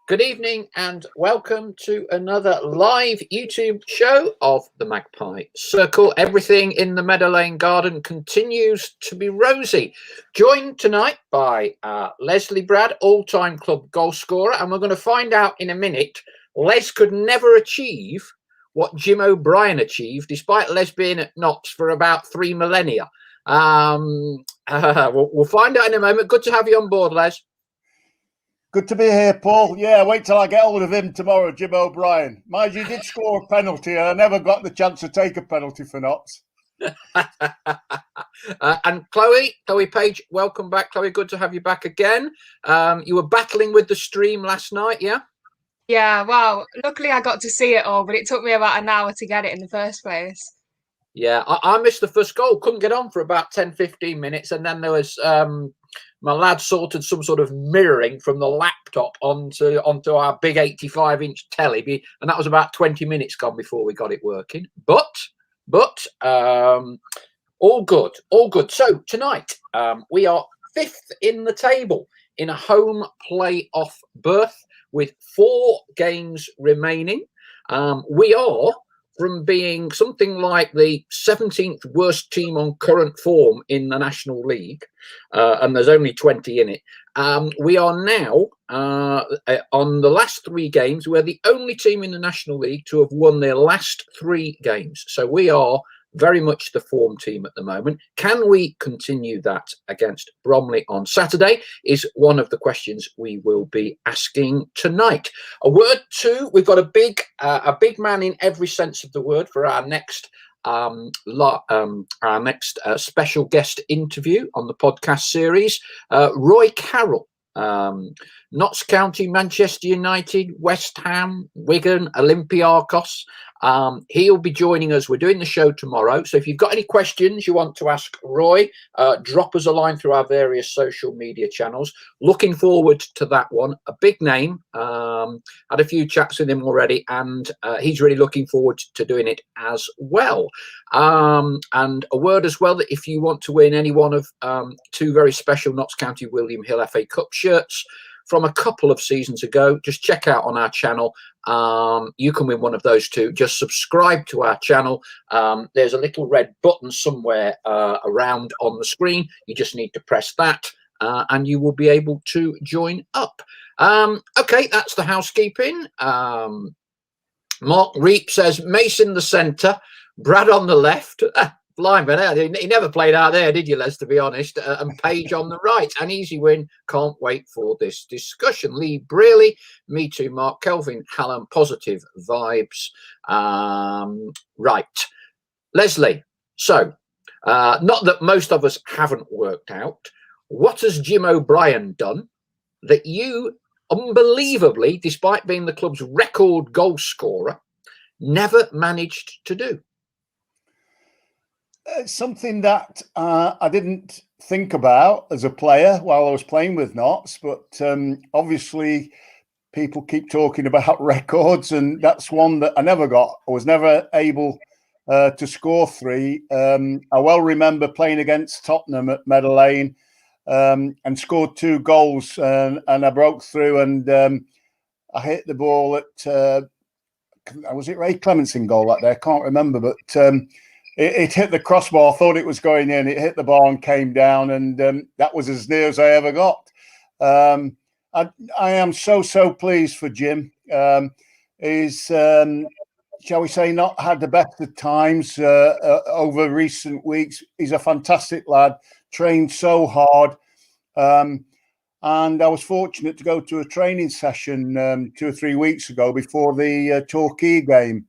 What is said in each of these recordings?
Good evening and welcome to another live YouTube show of the Magpie Circle. Everything in the Meadow Lane Garden continues to be rosy. Joined tonight by Leslie Brad, all-time club goalscorer, and we're going to find out in a minute. Les could never achieve what Jim O'Brien achieved, despite Les being at Notts for about 3 millennia. We'll find out in a moment. Good to have you on board, Les. Good to be here, Paul. Yeah, wait till I get hold of him tomorrow, Jim O'Brien. Mind you, did score a penalty, and I never got the chance to take a penalty for Notts. And Chloe Page, welcome back. Chloe, good to have you back again. You were battling with the stream last night, yeah? Yeah, well, luckily I got to see it all, but it took me about an hour to get it in the first place. Yeah, I missed the first goal. Couldn't get on for about 10-15 minutes, and then there was my lad sorted some sort of mirroring from the laptop onto our big 85-inch telly, and that was about 20 minutes gone before we got it working. But all good. So tonight we are 5th in the table in a home playoff berth with 4 games remaining. We are, from being something like the 17th worst team on current form in the National League, and there's only 20 in it, we are now on the last 3 games. We're the only team in the National League to have won their last 3 games. So we are very much the form team at the moment. Can we continue that against Bromley on Saturday is one of the questions we will be asking tonight. A word too, we've got a big man in every sense of the word for our next special guest interview on the podcast series. Roy Carroll, Notts County, Manchester United, West Ham, Wigan, Olympiacos. He'll be joining us. We're doing the show tomorrow. So if you've got any questions you want to ask Roy, drop us a line through our various social media channels. Looking forward to that one. A big name. Had a few chats with him already, and he's really looking forward to doing it as well. And a word as well that if you want to win any one of 2 very special Notts County William Hill FA Cup shirts from a couple of seasons ago, just check out on our channel. You can win one of those 2. Just subscribe to our channel. There's a little red button somewhere around on the screen. You just need to press that and you will be able to join up. Okay, that's the housekeeping. Mark Reap says Mason the centre, Brad on the left. Blimey, he never played out there, did you, Les, to be honest? And Page on the right. An easy win. Can't wait for this discussion. Lee Brearley, me too, Mark. Kelvin Hallam, positive vibes. Right. Leslie, so not that most of us haven't worked out, what has Jim O'Brien done that you, unbelievably, despite being the club's record goal scorer, never managed to do? It's something that I didn't think about as a player while I was playing with Notts, but obviously people keep talking about records, and that's one that I never got. I was never able to score 3. I well remember playing against Tottenham at Meadow Lane and scored 2 goals, and I broke through and I hit the ball at was it Ray Clements in goal that day? I can't remember, but it hit the crossbar. I thought it was going in. It hit the bar and came down, and that was as near as I ever got. I am so pleased for Jim. He's, shall we say, not had the best of times over recent weeks. He's a fantastic lad, trained so hard. And I was fortunate to go to a training session 2 or 3 weeks ago before the Torquay game.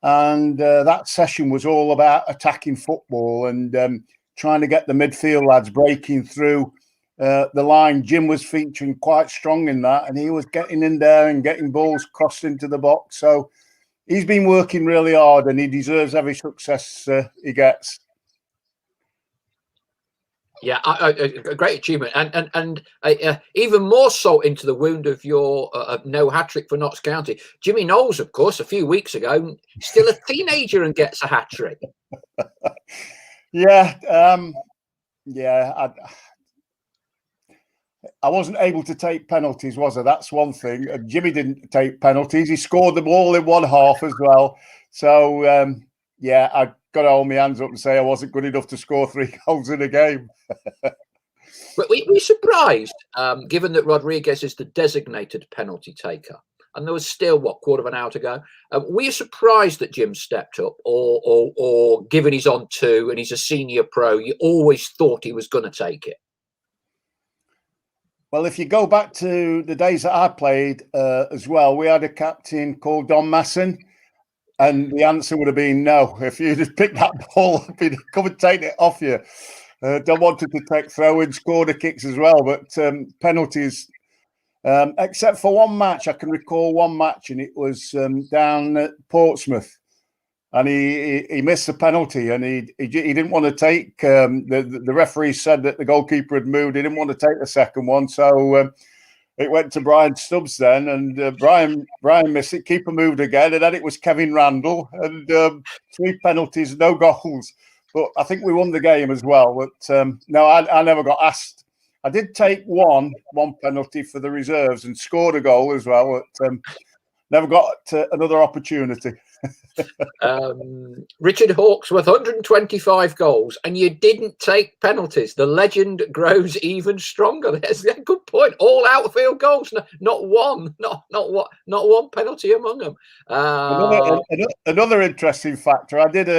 And that session was all about attacking football and trying to get the midfield lads breaking through the line. Jim was featuring quite strong in that, and he was getting in there and getting balls crossed into the box. So he's been working really hard, and he deserves every success he gets. Yeah, a great achievement, and even more salt into the wound of your no hat-trick for Notts County. Jimmy Knowles, of course, a few weeks ago, still a teenager and gets a hat-trick. Yeah, I wasn't able to take penalties, was I? That's one thing. And Jimmy didn't take penalties. He scored them all in one half as well. So, yeah, I got to hold my hands up and say I wasn't good enough to score 3 goals in a game. But we're surprised, given that Rodriguez is the designated penalty taker. And there was still, quarter of an hour to go. We're surprised that Jim stepped up, or given he's on 2 and he's a senior pro, you always thought he was going to take it. Well, if you go back to the days that I played as well, we had a captain called Don Masson, and the answer would have been no. If you'd have picked that ball up, he'd come and taken it off you. Don wanted to take throw-ins, corner kicks as well, but penalties, except for one match. I can recall one match, and it was down at Portsmouth. And he missed the penalty, and he didn't want to take. The referee said that the goalkeeper had moved. He didn't want to take the second one, so it went to Brian Stubbs then, and Brian missed it. Keeper moved again, and then it was Kevin Randall, and 3 penalties, no goals. But I think we won the game as well. But no, I never got asked. I did take one penalty for the reserves and scored a goal as well. But never got another opportunity. Richard Hawksworth, 125 goals, and you didn't take penalties. The legend grows even stronger. There's a good point. All outfield goals, not one penalty among them. Another interesting factor. I did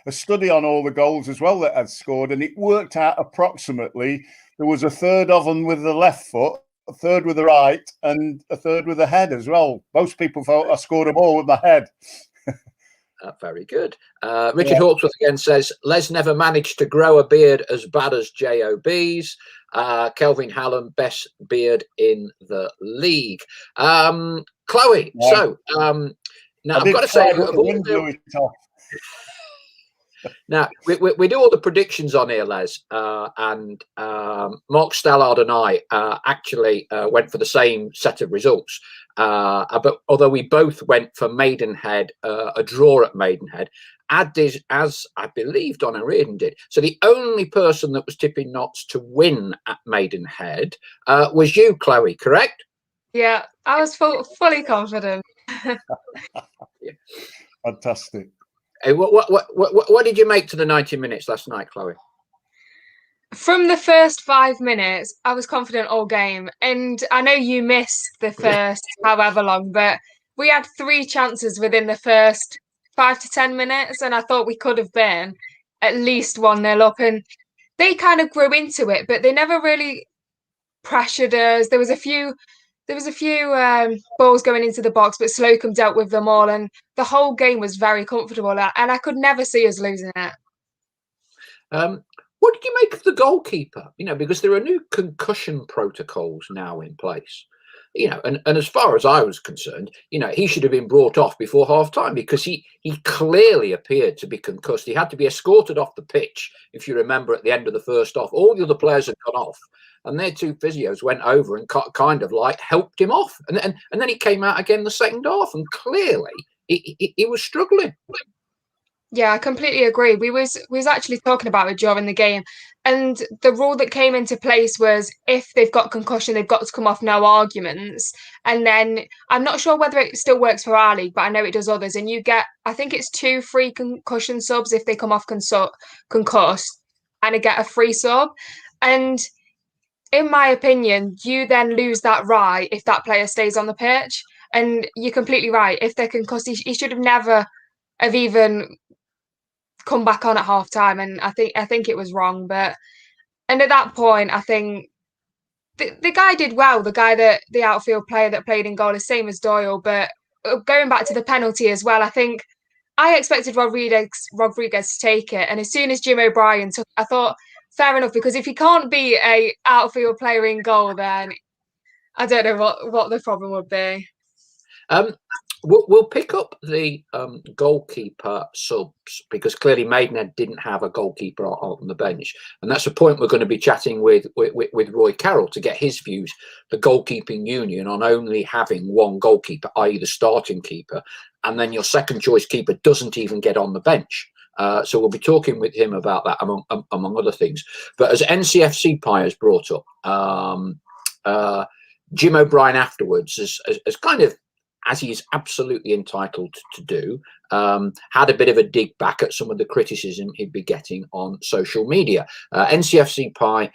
a study on all the goals as well that I'd scored, and it worked out approximately there was a third of them with the left foot, a third with the right, and a third with the head as well. Most people thought I scored them all with my head. Very good. Richard Hawksworth again says, Les never managed to grow a beard as bad as JOB's. Kelvin Hallam, best beard in the league. Chloe, so now I've got to say, now we do all the predictions on here, Les, and Mark Stallard and I actually went for the same set of results. But although we both went for Maidenhead, a draw at Maidenhead, as I believe Donna Reardon did. So the only person that was tipping Notts to win at Maidenhead was you, Chloe, correct? Yeah, I was fully confident. Fantastic. Hey, what did you make to the 90 minutes last night, Chloe? From the first 5 minutes, I was confident all game. And I know you missed the first however long, but we had 3 chances within the first 5 to 10 minutes. And I thought we could have been at least 1-0 up. And they kind of grew into it, but they never really pressured us. There was a few balls going into the box, but Slocum dealt with them all. And the whole game was very comfortable. And I could never see us losing it. What did you make of the goalkeeper? Because there are new concussion protocols now in place. And as far as I was concerned, he should have been brought off before half time because he clearly appeared to be concussed. He had to be escorted off the pitch, if you remember, at the end of the first half. All the other players had gone off, and their 2 physios went over and kind of like helped him off. And then he came out again the second half, and clearly he was struggling. Yeah, I completely agree. We was actually talking about it during the game, and the rule that came into place was if they've got concussion, they've got to come off, no arguments. And then I'm not sure whether it still works for our league, but I know it does others. And you get, I think it's 2 free concussion subs if they come off concussed, and get a free sub. And in my opinion, you then lose that right if that player stays on the pitch. And you're completely right. If they're concussed, he should have never have even come back on at half time, and I think it was wrong. And at that point, I think the guy did well. The outfield player that played in goal is same as Doyle. But going back to the penalty as well, I think I expected Rodriguez to take it, and as soon as Jim O'Brien took, I thought fair enough, because if he can't be a outfield player in goal, then I don't know what the problem would be. We'll pick up the goalkeeper subs because clearly Maidenhead didn't have a goalkeeper on the bench, and that's a point we're going to be chatting with Roy Carroll to get his views, the goalkeeping union, on only having one goalkeeper, i.e. the starting keeper, and then your second choice keeper doesn't even get on the bench. So we'll be talking with him about that among other things. But as NCFC Pie has brought up, Jim O'Brien afterwards has kind of, as he is absolutely entitled to do, had a bit of a dig back at some of the criticism he'd be getting on social media. NCFC Pie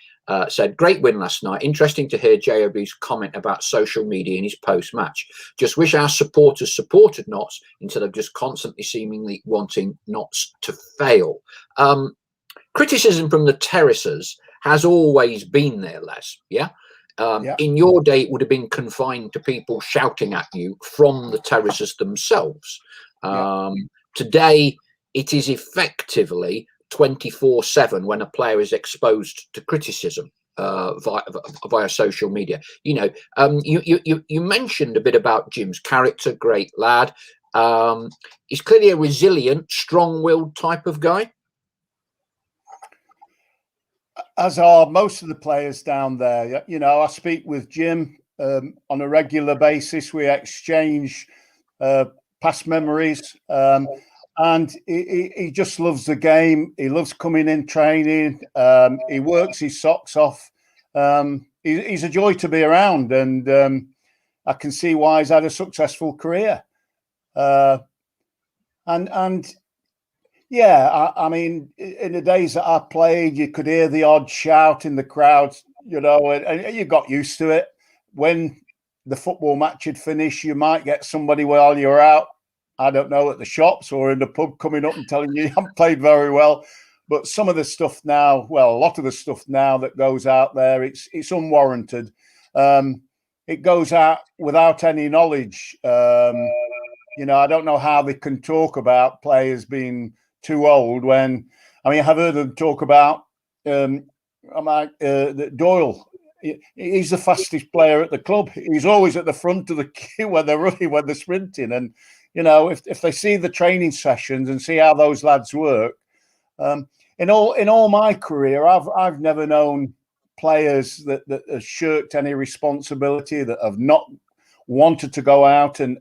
said, great win last night. Interesting to hear JOB's comment about social media in his post-match. Just wish our supporters supported Notts instead of just constantly seemingly wanting Notts to fail. Criticism from the terraces has always been there, Les. Yeah. In your day, it would have been confined to people shouting at you from the terraces themselves. Today, it is effectively 24/7 when a player is exposed to criticism via social media. You know, you mentioned a bit about Jim's character, great lad. He's clearly a resilient, strong-willed type of guy. As are most of the players down there. You know, I speak with Jim on a regular basis. We exchange past memories, and he just loves the game. He loves coming in training. He works his socks off. He's a joy to be around, and I can see why he's had a successful career. And yeah, I mean, in the days that I played, you could hear the odd shout in the crowd, you know, and you got used to it. When the football match had finished, you might get somebody while you're out, I don't know, at the shops or in the pub coming up and telling you haven't played very well. But some of the stuff now, well, a lot of the stuff now that goes out there, it's unwarranted. It goes out without any knowledge. You know, I don't know how they can talk about players being too old when, I mean, I've heard them talk about Doyle. He's the fastest player at the club. He's always at the front of the queue when they're running, when they're sprinting. And, you know, if they see the training sessions and see how those lads work, in all my career, I've never known players that have shirked any responsibility, that have not wanted to go out and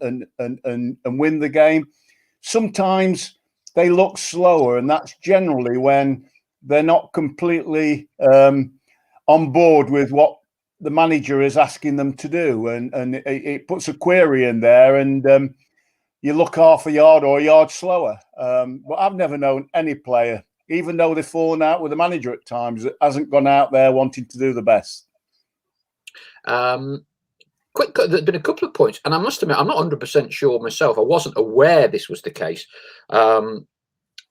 win the game. Sometimes they look slower, and that's generally when they're not completely on board with what the manager is asking them to do, and it puts a query in there, and you look half a yard or a yard slower. But I've never known any player, even though they've fallen out with the manager at times, that hasn't gone out there wanting to do the best. There's been a couple of points, and I must admit, I'm not 100% sure myself. I wasn't aware this was the case.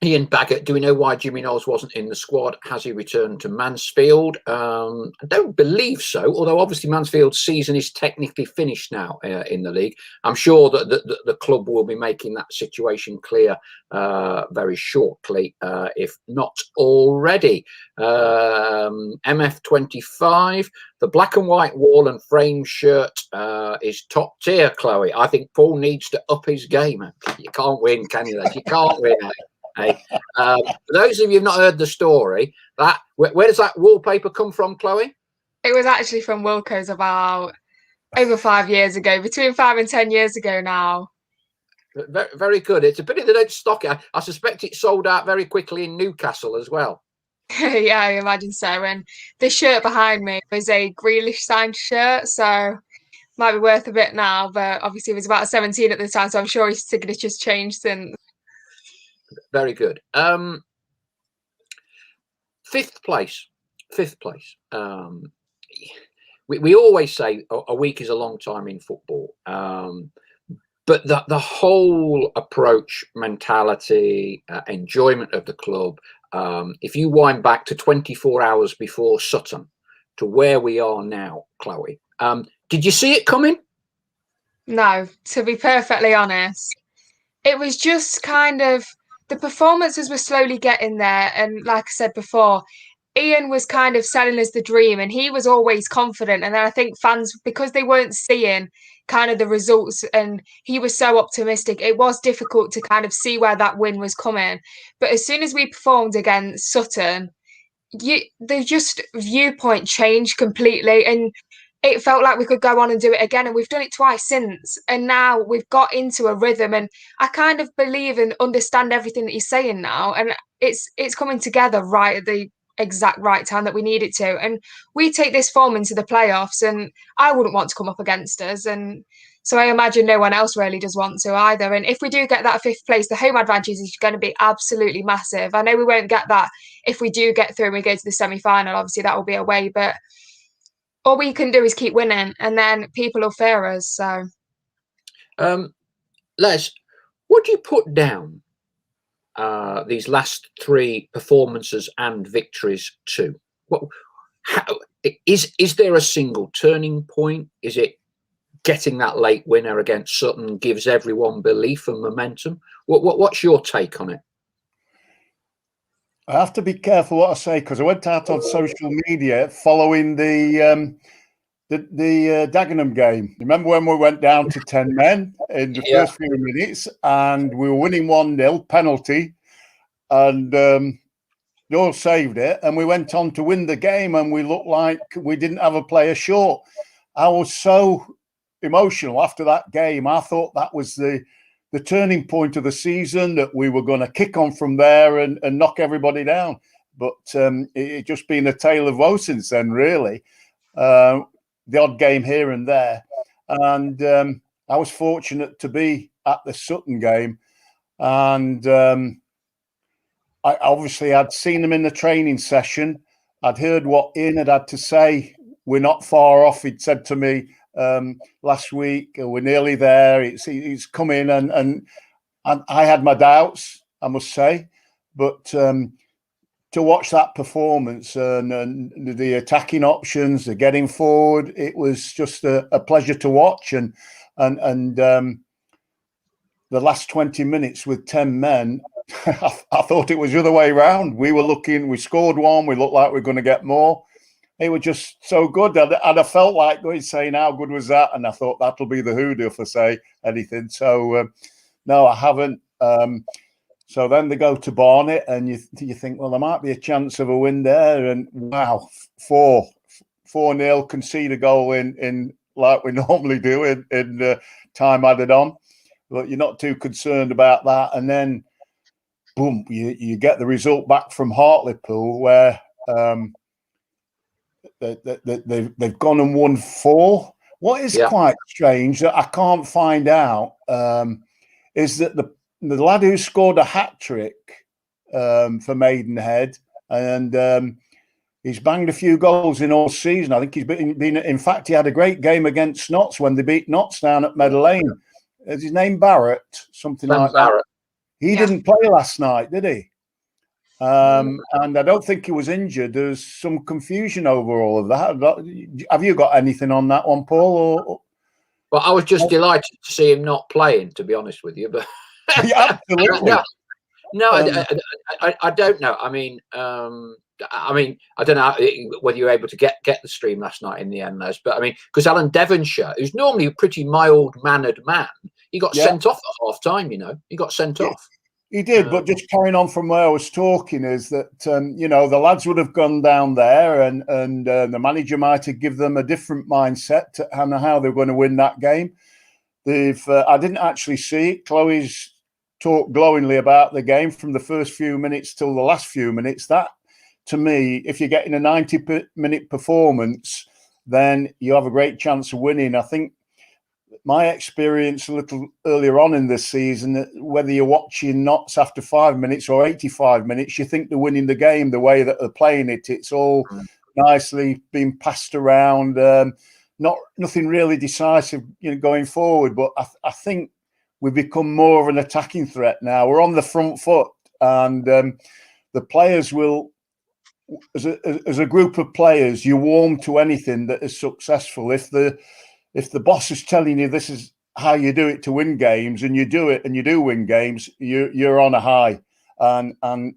Ian Baggett, do we know why Jimmy Knowles wasn't in the squad? Has he returned to Mansfield? I don't believe so, although obviously Mansfield's season is technically finished now in the league. I'm sure that the club will be making that situation clear very shortly, if not already. MF25, the black and white wall and frame shirt is top tier, Chloe. I think Paul needs to up his game. You can't win, can you? You can't win. Hey, for those of you who've not heard the story, where does that wallpaper come from, Chloe? It was actually from Wilco's about over 5 years ago, between 5 and 10 years ago now. Very, very good. It's a pity they don't stock it. I suspect it sold out very quickly in Newcastle as well. Yeah, I imagine so. And the shirt behind me was a Grealish signed shirt, so might be worth a bit now. But obviously, he was about 17 at the time, so I'm sure his signature's changed since. Very good. Fifth place. We always say a week is a long time in football, but the whole approach, mentality, enjoyment of the club. If you wind back to 24 hours before Sutton to where we are now, Chloe, did you see it coming? No, to be perfectly honest, it was just kind of. The performances were slowly getting there. And like I said before, Ian was kind of selling us the dream and he was always confident. And then I think fans, because they weren't seeing kind of the results and he was so optimistic, it was difficult to kind of see where that win was coming. But as soon as we performed against Sutton, the just viewpoint changed completely. And it felt like we could go on and do it again, and we've done it twice since, and now we've got into a rhythm, and I kind of believe and understand everything that you're saying now, and it's coming together right at the exact right time that we need it to. And we take this form into the playoffs, and I wouldn't want to come up against us. And so I imagine no one else really does want to either. And if we do get that 5th place, the home advantage is going to be absolutely massive. I know we won't get that if we do get through and we go to the semi-final. Obviously, that will be away, but all we can do is keep winning, and then people will fear us. So, Les, what do you put down these last 3 performances and victories to? Is there a single turning point? Is it getting that late winner against Sutton gives everyone belief and momentum? What's your take on it? I have to be careful what I say, because I went out on social media following the Dagenham game. Remember when we went down to 10 men in the first few minutes and we were winning 1-0 penalty, and they all saved it, and we went on to win the game, and we looked like we didn't have a player short. I was so emotional after that game. I thought that was the turning point of the season, that we were going to kick on from there and knock everybody down. But it just been a tale of woe since then, really. The odd game here and there. And I was fortunate to be at the Sutton game. And I obviously I'd seen them in the training session. I'd heard what Ian had to say. We're not far off. He'd said to me last week, we're nearly there. It's come in, and I had my doubts, I must say. But to watch that performance and the attacking options, the getting forward, it was just a pleasure to watch. And the last 20 minutes with 10 men, I thought it was the other way around. We scored 1, we looked like we were going to get more. It was just so good. And I felt like saying, how good was that? And I thought that'll be the hoodoo if I say anything. So, no, I haven't. So then they go to Barnet, and you think, well, there might be a chance of a win there. And wow, 4-0, concede a goal in like we normally do in time added on. But you're not too concerned about that. And then, boom, you get the result back from Hartlepool, where they've gone and won 4. What is quite strange that I can't find out is that the lad who scored a hat-trick for Maidenhead, and he's banged a few goals in all season. I think he's been in fact, he had a great game against Notts when they beat Notts down at Meadow Lane. Is his name Barrett? Something like that. He didn't play last night, did he? And I don't think he was injured. There's some confusion over all of that. Have you got anything on that one, Paul? Well, I was just delighted to see him not playing, to be honest with you. But yeah, absolutely. I don't know. I mean, I don't know whether you were able to get the stream last night in the end, Les. But I mean, because Alan Devonshire, who's normally a pretty mild-mannered man, he got sent off at half time. He got sent off. He did, but just carrying on from where I was talking is that the lads would have gone down there, and the manager might have given them a different mindset to how they're going to win that game. I didn't actually see it. Chloe's talked glowingly about the game from the first few minutes till the last few minutes. That, to me, if you're getting a 90-minute performance, then you have a great chance of winning. I think my experience a little earlier on in this season, whether you're watching Notts after 5 minutes or 85 minutes, you think they're winning the game the way that they're playing it. It's all nicely being passed around. Nothing really decisive, going forward. But I think we've become more of an attacking threat now. We're on the front foot, and the players will, as a group of players, you warm to anything that is successful. If the boss is telling you this is how you do it to win games, and you do it and you do win games, you're on a high. And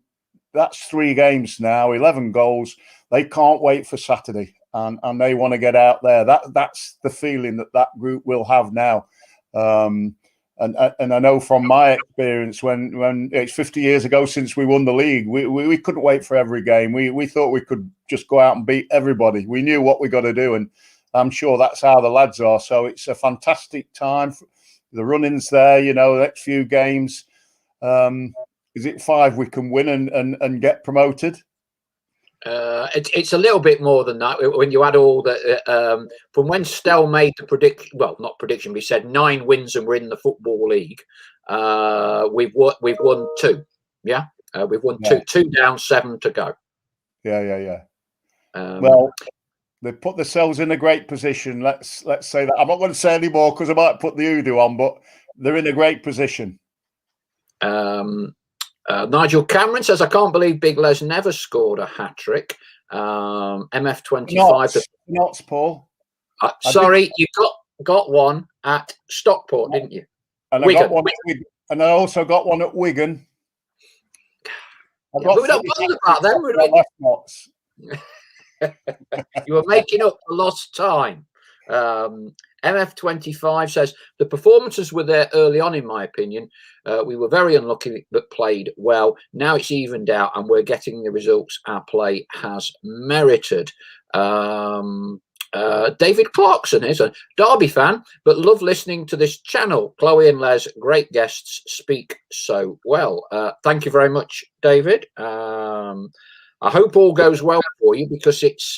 that's 3 games now, 11 goals. They can't wait for Saturday, and they want to get out there. That's the feeling that group will have now. And I know from my experience, when it's 50 years ago since we won the league, we couldn't wait for every game. We thought we could just go out and beat everybody. We knew what we got to do, and I'm sure that's how the lads are. So it's a fantastic time. The running's there, the next few games. Is it 5 we can win and get promoted? It's a little bit more than that when you add all the from when Stell made the prediction. Well, not prediction. We said 9 wins and we're in the Football League. We've won 2. Yeah, we've won 2. 2 down, 7 to go. Yeah. Well, they put themselves in a great position. Let's say that. I'm not going to say any more because I might put the hoodoo on, but they're in a great position. Nigel Cameron says, I can't believe Big Les never scored a hat-trick. MF25. Not Paul. Sorry, you got one at Stockport, didn't you? And I got one at Wigan. And I also got one at Wigan. We don't bother about them. You were making up for lost time. MF25 says, the performances were there early on, in my opinion. We were very unlucky but played well. Now it's evened out and we're getting the results our play has merited. David Clarkson is a Derby fan, but love listening to this channel. Chloe and Les, great guests, speak so well. Thank you very much, David. I hope all goes well for you, because it's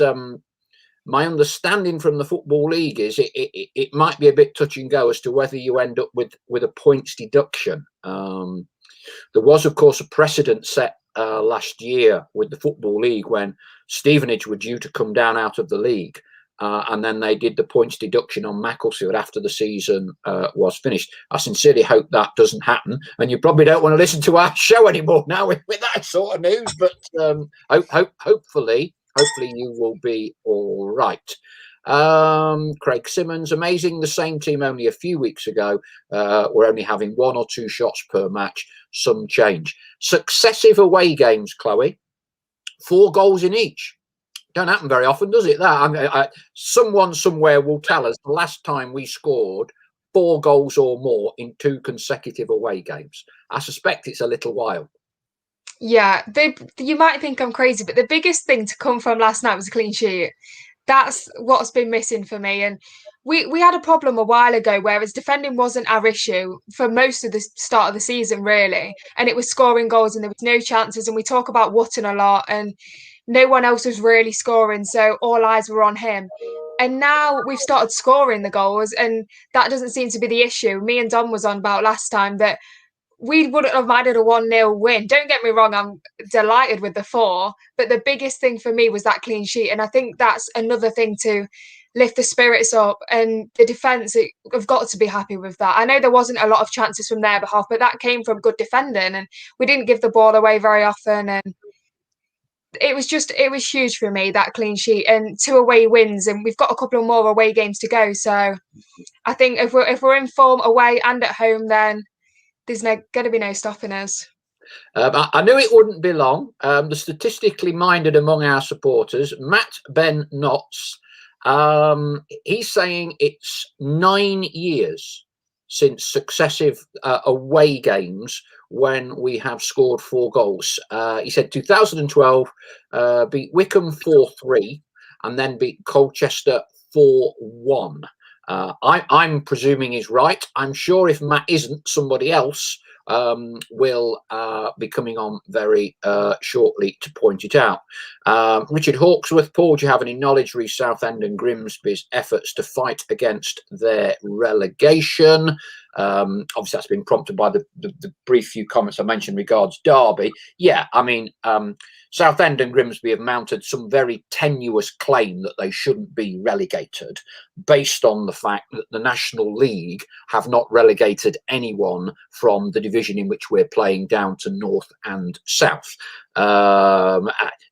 my understanding from the Football League is it might be a bit touch and go as to whether you end up with a points deduction. There was, of course, a precedent set last year with the Football League when Stevenage were due to come down out of the league. And then they did the points deduction on Macclesfield after the season was finished. I sincerely hope that doesn't happen. And you probably don't want to listen to our show anymore now with that sort of news. But hopefully you will be all right. Craig Simmons, amazing. The same team only a few weeks ago were only having 1 or 2 shots per match. Some change. Successive away games, Chloe. 4 goals in each. Don't happen very often, does it? That someone somewhere will tell us the last time we scored 4 goals or more in 2 consecutive away games. I suspect it's a little while. Yeah, you might think I'm crazy, but the biggest thing to come from last night was a clean sheet. That's what's been missing for me. And we had a problem a while ago, whereas defending wasn't our issue for most of the start of the season, really. And it was scoring goals and there was no chances. And we talk about Wootton a lot, and no one else was really scoring, so all eyes were on him. And now we've started scoring the goals, and that doesn't seem to be the issue. Me and Dom was on about last time that we wouldn't have minded a 1-0 win. Don't get me wrong, I'm delighted with the 4, but the biggest thing for me was that clean sheet. And I think that's another thing to lift the spirits up, and the defence have got to be happy with that. I know there wasn't a lot of chances from their behalf, but that came from good defending, and we didn't give the ball away very often. And it was huge for me, that clean sheet, and 2 away wins, and we've got a couple of more away games to go. So I think if we're in form away and at home, then there's going to be no stopping us. I knew it wouldn't be long. The statistically minded among our supporters, Matt Ben Knotts, he's saying it's 9 years since successive away games when we have scored 4 goals. He said 2012 beat Wycombe 4-3 and then beat Colchester 4-1. I'm presuming he's right. I'm sure if Matt isn't, somebody else will be coming on very shortly to point it out. Richard Hawksworth, Paul, do you have any knowledge re Southend and Grimsby's efforts to fight against their relegation? Obviously, that's been prompted by the brief few comments I mentioned regards Derby. Yeah, I mean, Southend and Grimsby have mounted some very tenuous claim that they shouldn't be relegated based on the fact that the National League have not relegated anyone from the division in which we're playing down to North and South.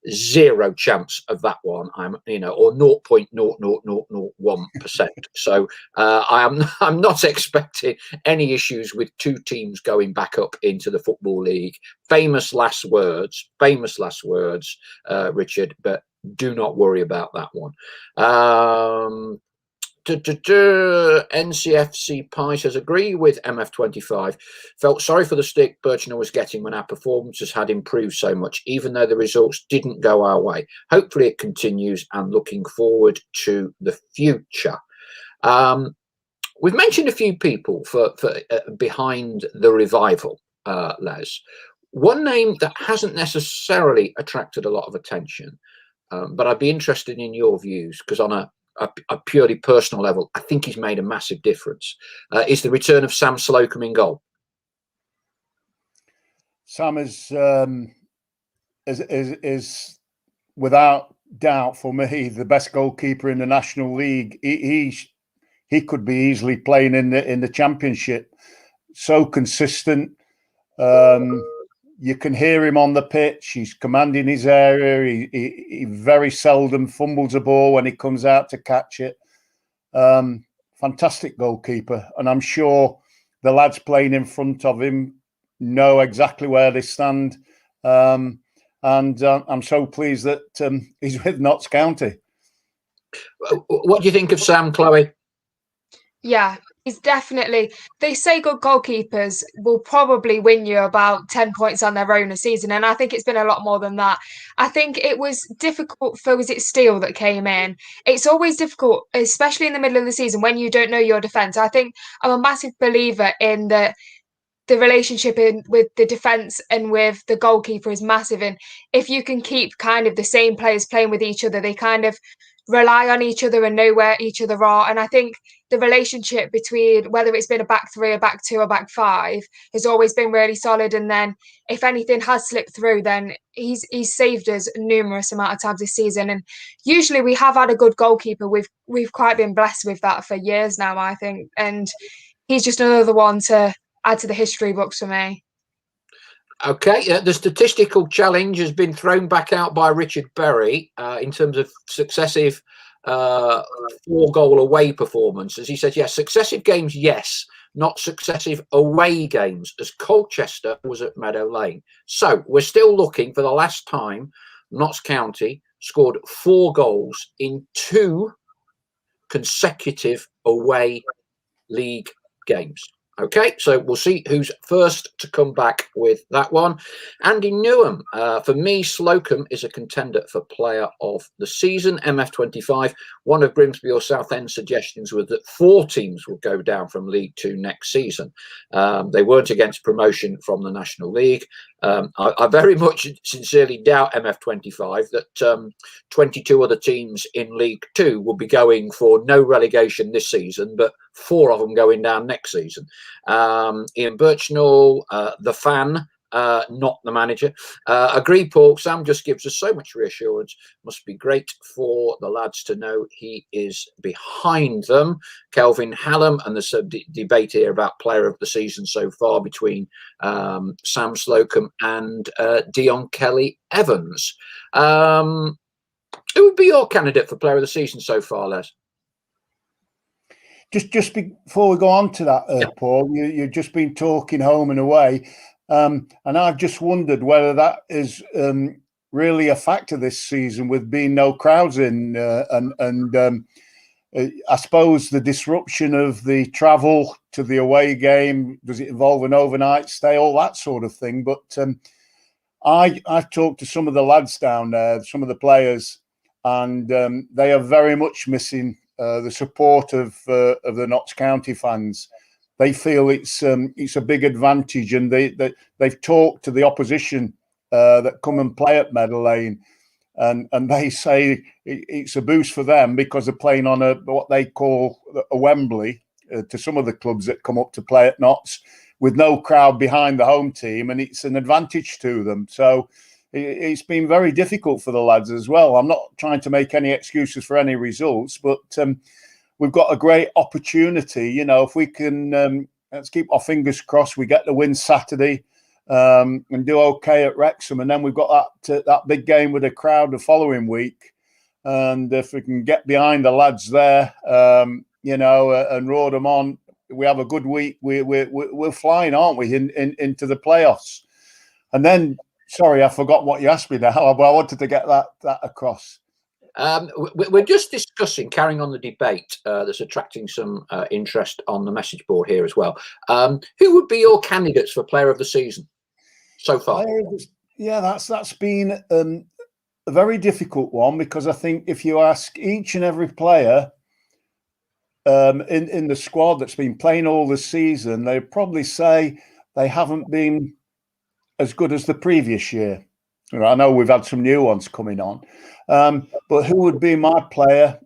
0 chance of that one. Or 0.00001%. So I'm not expecting any issues with 2 teams going back up into the Football League. Famous last words, Richard, but do not worry about that one. NCFC Pie says, agree with MF25. Felt sorry for the stick Birchnall was getting when our performances had improved so much, even though the results didn't go our way. Hopefully it continues, and looking forward to the future. We've mentioned a few people for behind the revival, Les. One name that hasn't necessarily attracted a lot of attention, but I'd be interested in your views, because on a purely personal level, I think he's made a massive difference, is the return of Sam Slocum in goal. Sam is without doubt for me the best goalkeeper in the National League. He could be easily playing in the Championship. So consistent. You can hear him on the pitch. He's commanding his area. He very seldom fumbles a ball when he comes out to catch it. Fantastic goalkeeper, and I'm sure the lads playing in front of him know exactly where they stand. And I'm so pleased that he's with Notts County. What do you think of Sam, Chloe? Yeah, he's definitely. They say good goalkeepers will probably win you about 10 points on their own a season, and I think it's been a lot more than that. I think it was difficult for, was it Steele that came in? It's always difficult, especially in the middle of the season when you don't know your defence. I think I'm a massive believer in the relationship with the defence and with the goalkeeper is massive. And if you can keep kind of the same players playing with each other, they kind of rely on each other and know where each other are. And I think the relationship between whether it's been a back three, a back two, or back five has always been really solid. And then if anything has slipped through, then he's saved us numerous amount of times this season. And usually we have had a good goalkeeper. We've quite been blessed with that for years now, I think. And he's just another one to add to the history books for me. Okay, the statistical challenge has been thrown back out by Richard Berry in terms of successive 4-goal away performances. He says, yes, successive games, yes, not successive away games, as Colchester was at Meadow Lane. So we're still looking for the last time Notts County scored 4 goals in 2 consecutive away league games. Okay, so we'll see who's first to come back with that one. Andy Newham, for me, Slocum is a contender for player of the season. MF25, one of Grimsby or Southend suggestions was that 4 teams would go down from League 2 next season. They weren't against promotion from the National League. I very much sincerely doubt MF25 that 22 other teams in League 2 will be going for no relegation this season, but 4 of them going down next season. Ian Birchnall, the fan, not the manager. Agree, Paul. Sam just gives us so much reassurance. Must be great for the lads to know he is behind them. Kelvin Hallam, and there's a debate here about player of the season so far between Sam Slocum and Dion Kelly Evans. Who would be your candidate for player of the season so far, Les? Just before we go on to that, Paul, you've just been talking home and away, and I've just wondered whether that is really a factor this season with being no crowds in, and I suppose the disruption of the travel to the away game, does it involve an overnight stay, all that sort of thing. But I've talked to some of the lads down there, some of the players, and they are very much missing the support of the Notts County fans. They feel it's a big advantage, and they've talked to the opposition that come and play at Meadow Lane, and they say it's a boost for them because they're playing on what they call a Wembley to some of the clubs that come up to play at Notts with no crowd behind the home team, and it's an advantage to them. So it's been very difficult for the lads as well. I'm not trying to make any excuses for any results, but we've got a great opportunity. You know, if we can, let's keep our fingers crossed, we get the win Saturday and do okay at Wrexham. And then we've got that big game with a crowd the following week. And if we can get behind the lads there, and roar them on, we have a good week. We're flying, aren't we, into the playoffs? And then, sorry, I forgot what you asked me now, but I wanted to get that across. We're just discussing, carrying on the debate that's attracting some interest on the message board here as well. Who would be your candidates for player of the season so far? Yeah, that's been a very difficult one, because I think if you ask each and every player in the squad that's been playing all the season, they'd probably say they haven't been as good as the previous year. I know we've had some new ones coming on, but who would be my player?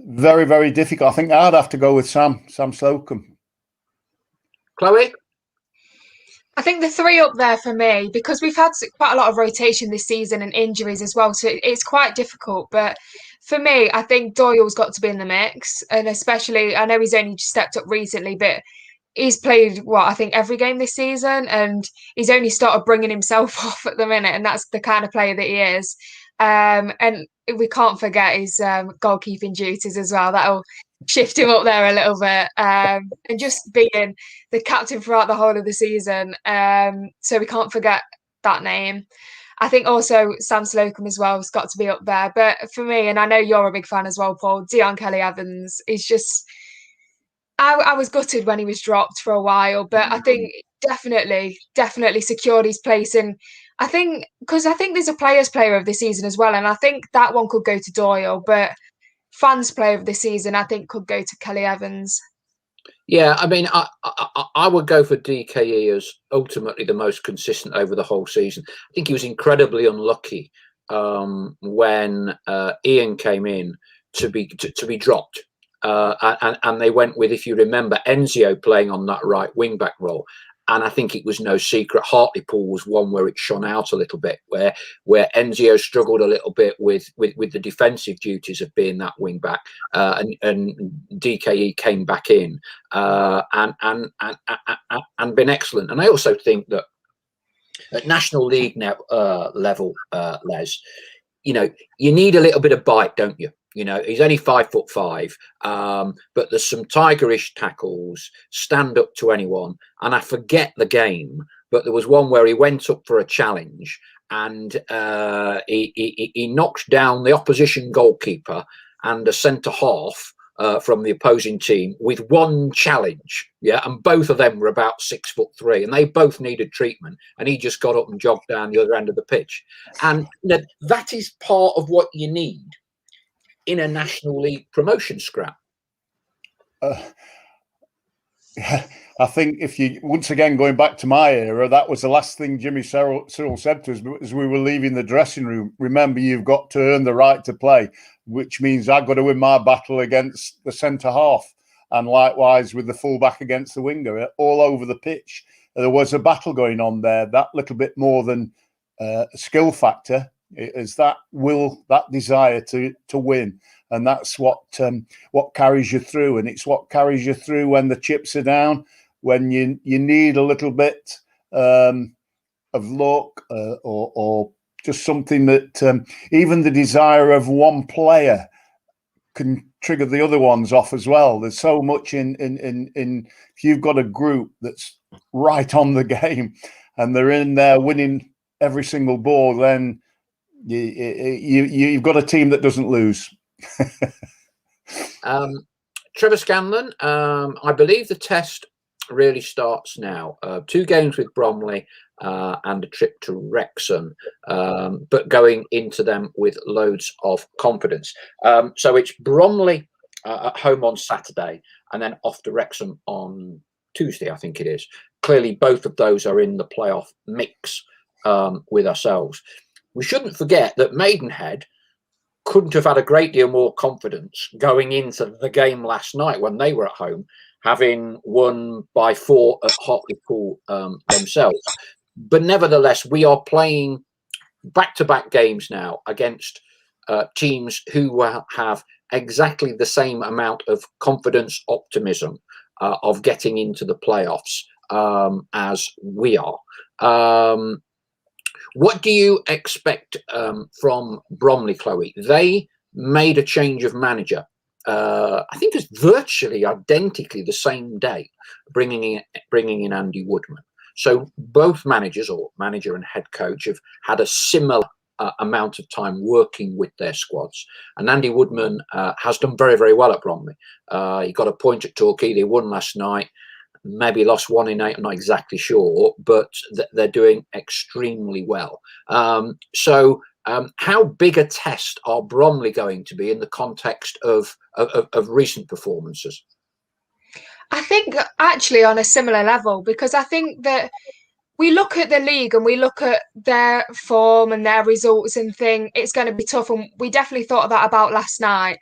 Very, very difficult. I think I'd have to go with Sam Slocum. Chloe? I think the three up there for me, because we've had quite a lot of rotation this season and injuries as well, so it's quite difficult. But for me, I think Doyle's got to be in the mix, and especially, I know he's only just stepped up recently, but he's played, I think every game this season, and he's only started bringing himself off at the minute, and that's the kind of player that he is. And we can't forget his goalkeeping duties as well. That'll shift him up there a little bit, and just being the captain throughout the whole of the season. So we can't forget that name. I think also Sam Slocum as well has got to be up there. But for me, and I know you're a big fan as well, Paul, Dion Kelly-Evans is just... I was gutted when he was dropped for a while, but I think definitely secured his place. And I think, because I think there's a player's player of the season as well, and I think that one could go to Doyle, but fans player of the season, I think, could go to Kelly-Evans. Yeah, I mean, I would go for DKE as ultimately the most consistent over the whole season. I think he was incredibly unlucky when Ian came in to be dropped. And they went with, if you remember, Enzio playing on that right wing back role. And I think it was no secret, Hartlepool was one where it shone out a little bit, where Enzio struggled a little bit with the defensive duties of being that wing back, and DKE came back in and been excellent. And I also think that at National League now level, Les, you need a little bit of bite, don't you? He's only 5'5", but there's some tigerish tackles, stand up to anyone. And I forget the game, but there was one where he went up for a challenge and he knocked down the opposition goalkeeper and a centre half from the opposing team with one challenge. Yeah, and both of them were about 6'3", and they both needed treatment. And he just got up and jogged down the other end of the pitch. And that is part of what you need in a National League promotion scrap. I think if you, once again, going back to my era, that was the last thing Jimmy Cyril said to us as we were leaving the dressing room. Remember, you've got to earn the right to play, which means I've got to win my battle against the centre half, and likewise with the fullback against the winger, all over the pitch. There was a battle going on there, that little bit more than a skill factor. Is that will, that desire to win, and that's what carries you through. And it's what carries you through when the chips are down, when you need a little bit of luck or just something that even the desire of one player can trigger the other ones off as well. There's so much in if you've got a group that's right on the game and they're in there winning every single ball, then you've got a team that doesn't lose. Trevor Scanlon, I believe the test really starts now. 2 games with Bromley and a trip to Wrexham, but going into them with loads of confidence. So it's Bromley at home on Saturday and then off to Wrexham on Tuesday, I think it is. Clearly, both of those are in the playoff mix with ourselves. We shouldn't forget that Maidenhead couldn't have had a great deal more confidence going into the game last night when they were at home, having won by 4 at Hartlepool themselves. But nevertheless, we are playing back-to-back games now against teams who have exactly the same amount of confidence, optimism of getting into the playoffs as we are. What do you expect from Bromley, Chloe? They made a change of manager. I think it's virtually identically the same day, bringing in Andy Woodman. So both managers, or manager and head coach, have had a similar amount of time working with their squads. And Andy Woodman has done very, very well at Bromley. He got a point at Torquay. They won last night. Maybe lost 1 in 8, I'm not exactly sure, but they're doing extremely well. So how big a test are Bromley going to be in the context of recent performances? I think actually on a similar level, because I think that we look at the league and we look at their form and their results and think it's going to be tough. And we definitely thought that about last night.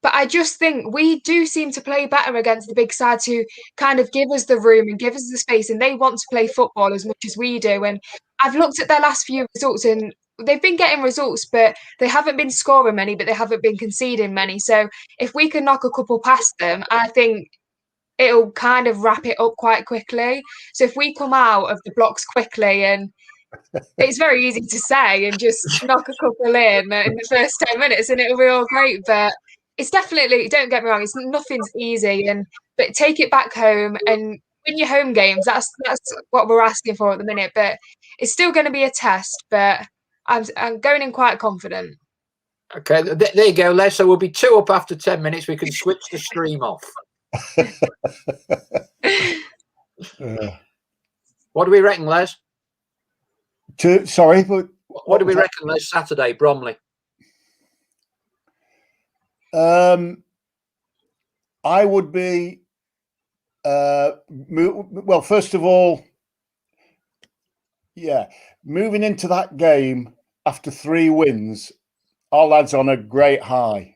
But I just think we do seem to play better against the big sides who kind of give us the room and give us the space, and they want to play football as much as we do. And I've looked at their last few results, and they've been getting results, but they haven't been scoring many, but they haven't been conceding many. So if we can knock a couple past them, I think it'll kind of wrap it up quite quickly. So if we come out of the blocks quickly, and it's very easy to say and just knock a couple in the first 10 minutes and it'll be all great. But it's definitely, don't get me wrong, nothing's easy. But take it back home and win your home games. That's what we're asking for at the minute. But it's still going to be a test. But I'm going in quite confident. Okay, there you go, Les. So we'll be 2 up after 10 minutes. We can switch the stream off. What do we reckon, Les? Sorry, but what do we reckon, Les? Saturday, Bromley. I would be. Well, first of all, moving into that game after 3 wins, our lads on a great high.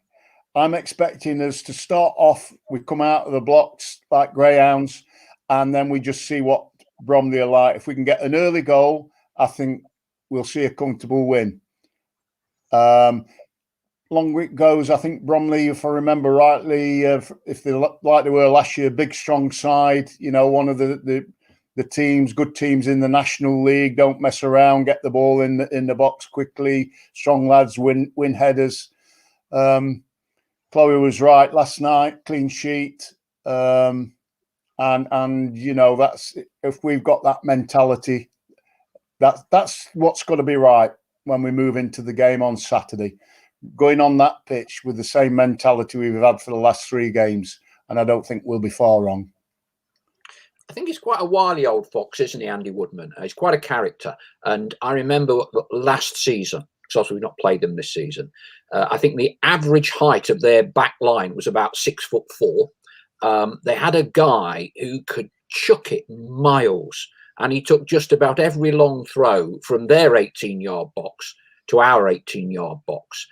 I'm expecting us to start off, we come out of the blocks like greyhounds, and then we just see what Bromley are like. If we can get an early goal, I think we'll see a comfortable win. Long it goes, I think Bromley, if I remember rightly, if they like they were last year, big strong side, one of the teams, good teams in the National League, don't mess around, get the ball in the box quickly, strong lads win headers. Chloe was right last night, clean sheet. And that's, if we've got that mentality, that's what's got to be right when we move into the game on Saturday. Going on that pitch with the same mentality we've had for the last 3 games, and I don't think we'll be far wrong. I think he's quite a wily old fox, isn't he, Andy Woodman? He's quite a character. And I remember last season, because obviously we've not played them this season, I think the average height of their back line was about 6'4". They had a guy who could chuck it miles, and he took just about every long throw from their 18-yard box to our 18-yard box.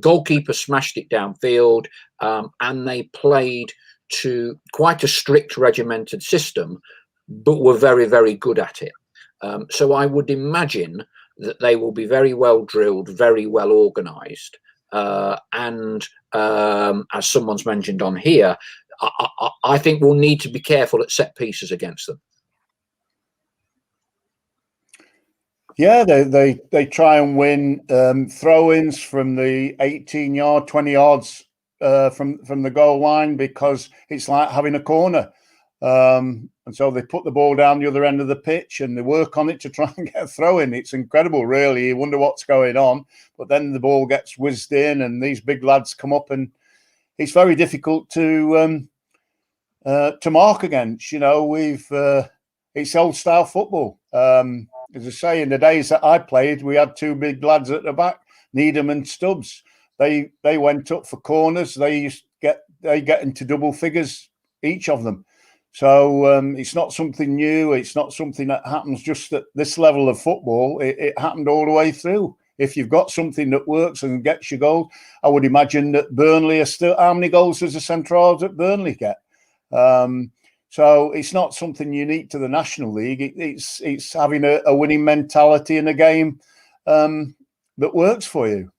Goalkeeper smashed it downfield, and they played to quite a strict regimented system, but were very, very good at it. So I would imagine that they will be very well drilled, very well organised. And as someone's mentioned on here, I think we'll need to be careful at set pieces against them. Yeah, they try and win throw-ins from the 18-yard, 20 yards from the goal line, because it's like having a corner. And so they put the ball down the other end of the pitch and they work on it to try and get a throw-in. It's incredible, really. You wonder what's going on. But then the ball gets whizzed in and these big lads come up, and it's very difficult to mark against. It's old-style football. As I say, in the days that I played, we had 2 big lads at the back, Needham and Stubbs. They went up for corners. They get into double figures, each of them. So it's not something new. It's not something that happens just at this level of football. It happened all the way through. If you've got something that works and gets you goals, I would imagine that Burnley are still. How many goals does the centre halves at Burnley get? So it's not something unique to the National League. It's having a winning mentality in a game that works for you.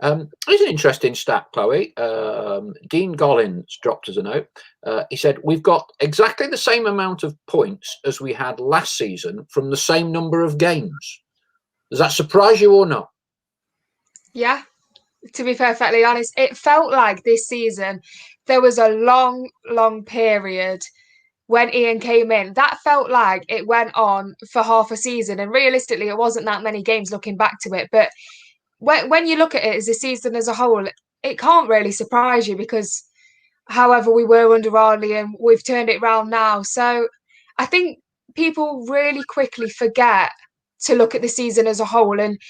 It's an interesting stat, Chloe. Dean Gollins dropped us a note. He said, we've got exactly the same amount of points as we had last season from the same number of games. Does that surprise you or not? Yeah, to be perfectly honest, it felt like this season there was a long period when Ian came in. That felt like it went on for half a season, and realistically it wasn't that many games looking back to it. But when you look at it as a season as a whole, it can't really surprise you, because however we were under Ardley and we've turned it around now. So I think people really quickly forget to look at the season as a whole, and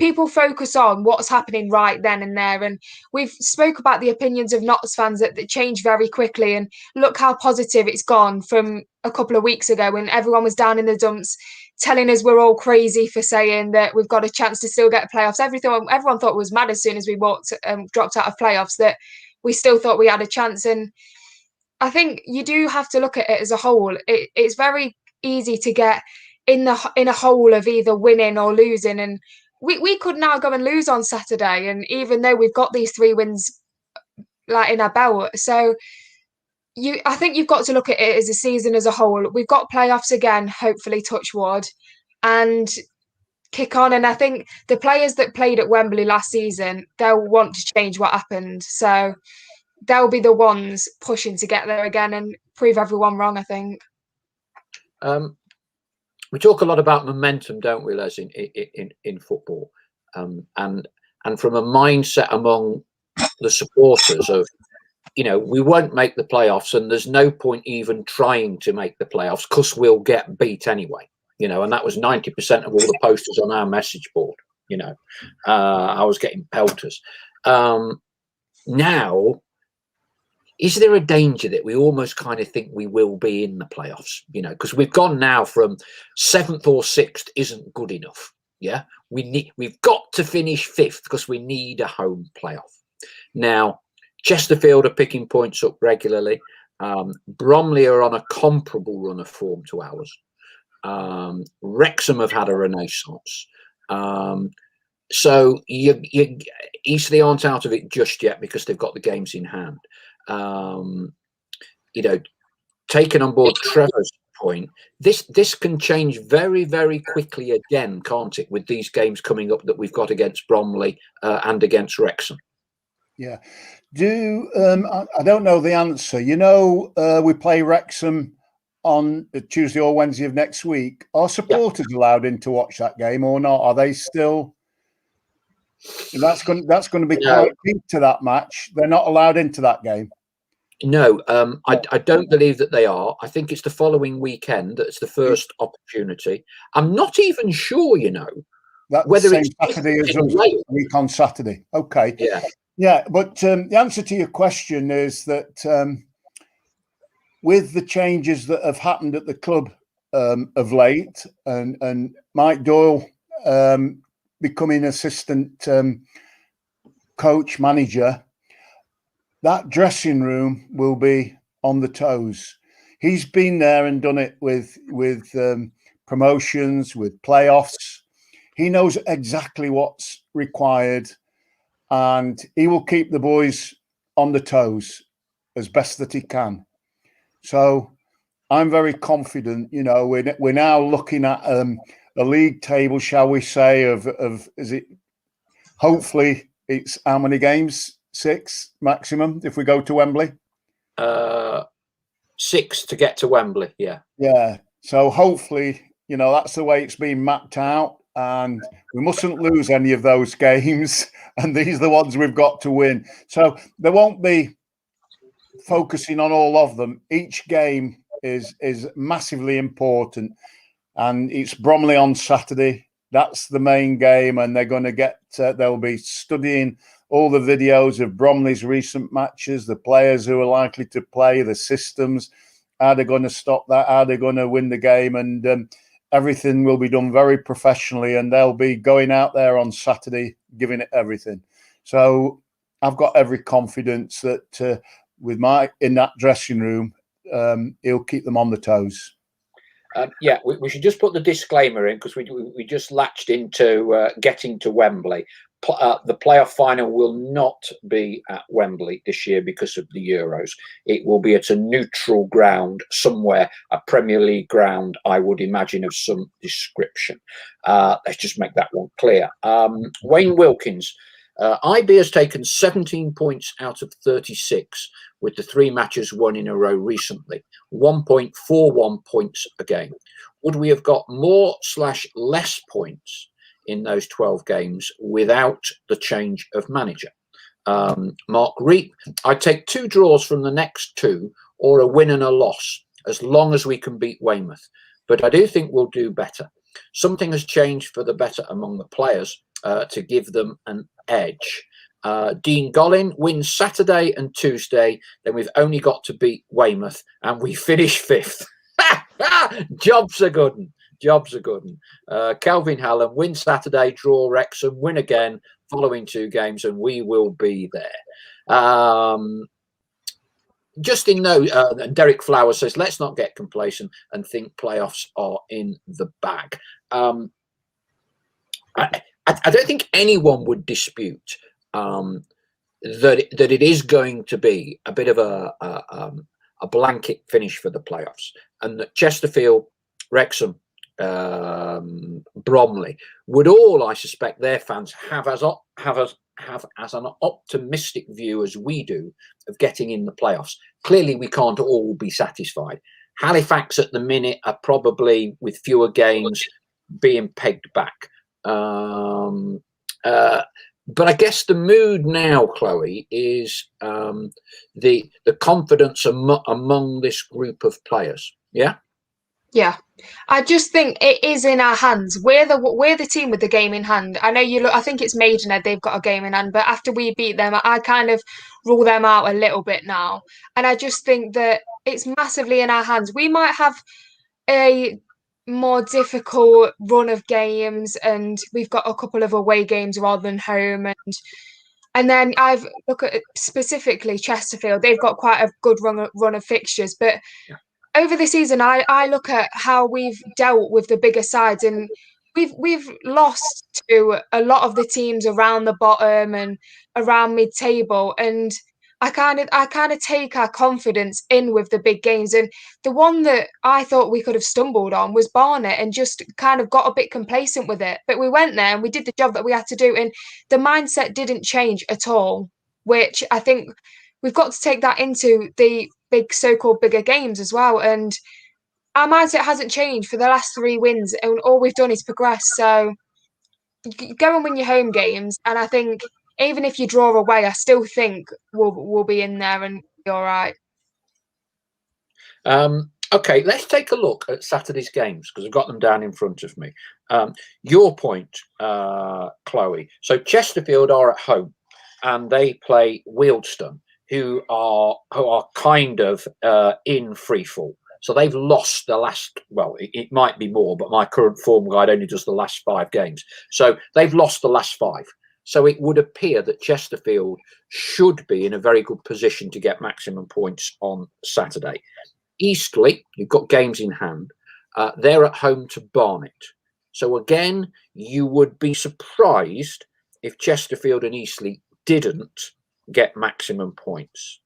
people focus on what's happening right then and there. And we've spoke about the opinions of Notts fans that change very quickly. And look how positive it's gone from a couple of weeks ago when everyone was down in the dumps, telling us we're all crazy for saying that we've got a chance to still get playoffs. Everyone thought was mad as soon as we dropped out of playoffs, that we still thought we had a chance. And I think you do have to look at it as a whole. It's very easy to get in a hole of either winning or losing, and we could now go and lose on Saturday. And even though we've got these 3 wins like in our belt, so I think you've got to look at it as a season as a whole. We've got playoffs again, hopefully, touch wood, and kick on. And I think the players that played at Wembley last season, they'll want to change what happened. So they'll be the ones pushing to get there again and prove everyone wrong, I think. We talk a lot about momentum, don't we, Les, in football, and from a mindset among the supporters of, we won't make the playoffs, and there's no point even trying to make the playoffs because we'll get beat anyway. And that was 90% of all the posters on our message board. I was getting pelters. Now, is there a danger that we almost kind of think we will be in the playoffs? Because we've gone now from 7th or 6th isn't good enough. Yeah, we've got to finish 5th because we need a home playoff. Now, Chesterfield are picking points up regularly. Bromley are on a comparable run of form to ours. Wrexham have had a renaissance. So Eastleigh aren't out of it just yet because they've got the games in hand. Taking on board Trevor's point, this can change very, very quickly again, can't it, with these games coming up that we've got against Bromley and against Wrexham? Yeah. I don't know the answer. We play Wrexham on Tuesday or Wednesday of next week. Are supporters allowed in to watch that game or not? Are they still? That's going to be quite key to that match. They're not allowed into that game. No, I don't believe that they are. I think it's the following weekend that it's the first opportunity. I'm not even sure, That's whether the same it's Saturday as us, week on Saturday. Okay. Yeah. But the answer to your question is that with the changes that have happened at the club of late, and Mike Doyle becoming assistant coach manager, that dressing room will be on the toes. He's been there and done it with promotions, with playoffs. He knows exactly what's required, and he will keep the boys on the toes as best that he can. So I'm very confident. We're now looking at a league table, shall we say, of is it? Hopefully, it's how many games? 6 maximum if we go to Wembley. 6 to get to Wembley. Yeah. So hopefully, that's the way it's been mapped out, and we mustn't lose any of those games. And these are the ones we've got to win. So there won't be focusing on all of them. Each game is massively important, and it's Bromley on Saturday. That's the main game, and they're going to get. They'll be studying all the videos of Bromley's recent matches, the players who are likely to play, the systems, how they're going to stop that, how they're going to win the game, and everything will be done very professionally, and they'll be going out there on Saturday giving it everything. So I've got every confidence that with Mike in that dressing room, he'll keep them on the toes. We should just put the disclaimer in because we just latched into getting to Wembley. The playoff final will not be at Wembley this year because of the Euros. It will be at a neutral ground somewhere, a Premier League ground, I would imagine, of some description. Let's just make that one clear. Wayne Wilkins, IB has taken 17 points out of 36 with the 3 matches won in a row recently, 1.41 points a game. Would we have got more/less points in those 12 games without the change of manager? Mark Reap, I'd take 2 draws from the next 2 or a win and a loss as long as we can beat Weymouth. But I do think we'll do better. Something has changed for the better among the players. to give them an edge. Dean Gollin wins Saturday and Tuesday. Then we've only got to beat Weymouth, and we finish 5th. Jobs are good. Jobs are good. Kelvin Hallam win Saturday, draw Wrexham, win again following 2 games, and we will be there. Just in note, Derek Flowers says, let's not get complacent and think playoffs are in the bag. I don't think anyone would dispute that it is going to be a bit of a blanket finish for the playoffs, and that Chesterfield, Wrexham, Bromley would all, I suspect, their fans have as an optimistic view as we do of getting in the playoffs. Clearly, we can't all be satisfied. Halifax at the minute are probably, with fewer games, being pegged back. But I guess the mood now, Chloe, is the confidence among this group of players. Yeah. Yeah, I just think it is in our hands. We're the team with the game in hand. I know you look. I think it's Maidenhead. They've got a game in hand, but after we beat them, I kind of rule them out a little bit now. And I just think that it's massively in our hands. We might have a more difficult run of games, and we've got a couple of away games rather than home, and then I've look at specifically Chesterfield. They've got quite a good run of fixtures, but. Yeah. Over the season, I look at how we've dealt with the bigger sides, and we've lost to a lot of the teams around the bottom and around mid-table, and I kind of take our confidence in with the big games. And the one that I thought we could have stumbled on was Barnet, and just kind of got a bit complacent with it. But we went there and we did the job that we had to do, and the mindset didn't change at all, which I think we've got to take that into the big so-called bigger games as well. And our mindset hasn't changed for the last 3 wins, and all we've done is progress. So go and win your home games, and I think even if you draw away, I still think we'll be in there and be all right. Okay, let's take a look at Saturday's games, because I've got them down in front of me. Your point, Chloe. So Chesterfield are at home, and they play Wealdstone, who are kind of in free fall. So they've lost the last, well, it might be more, but my current form guide only does the last 5 games. So they've lost the last 5. So it would appear that Chesterfield should be in a very good position to get maximum points on Saturday. Eastleigh, you've got games in hand. They're at home to Barnet. So again, you would be surprised if Chesterfield and Eastleigh didn't get maximum points.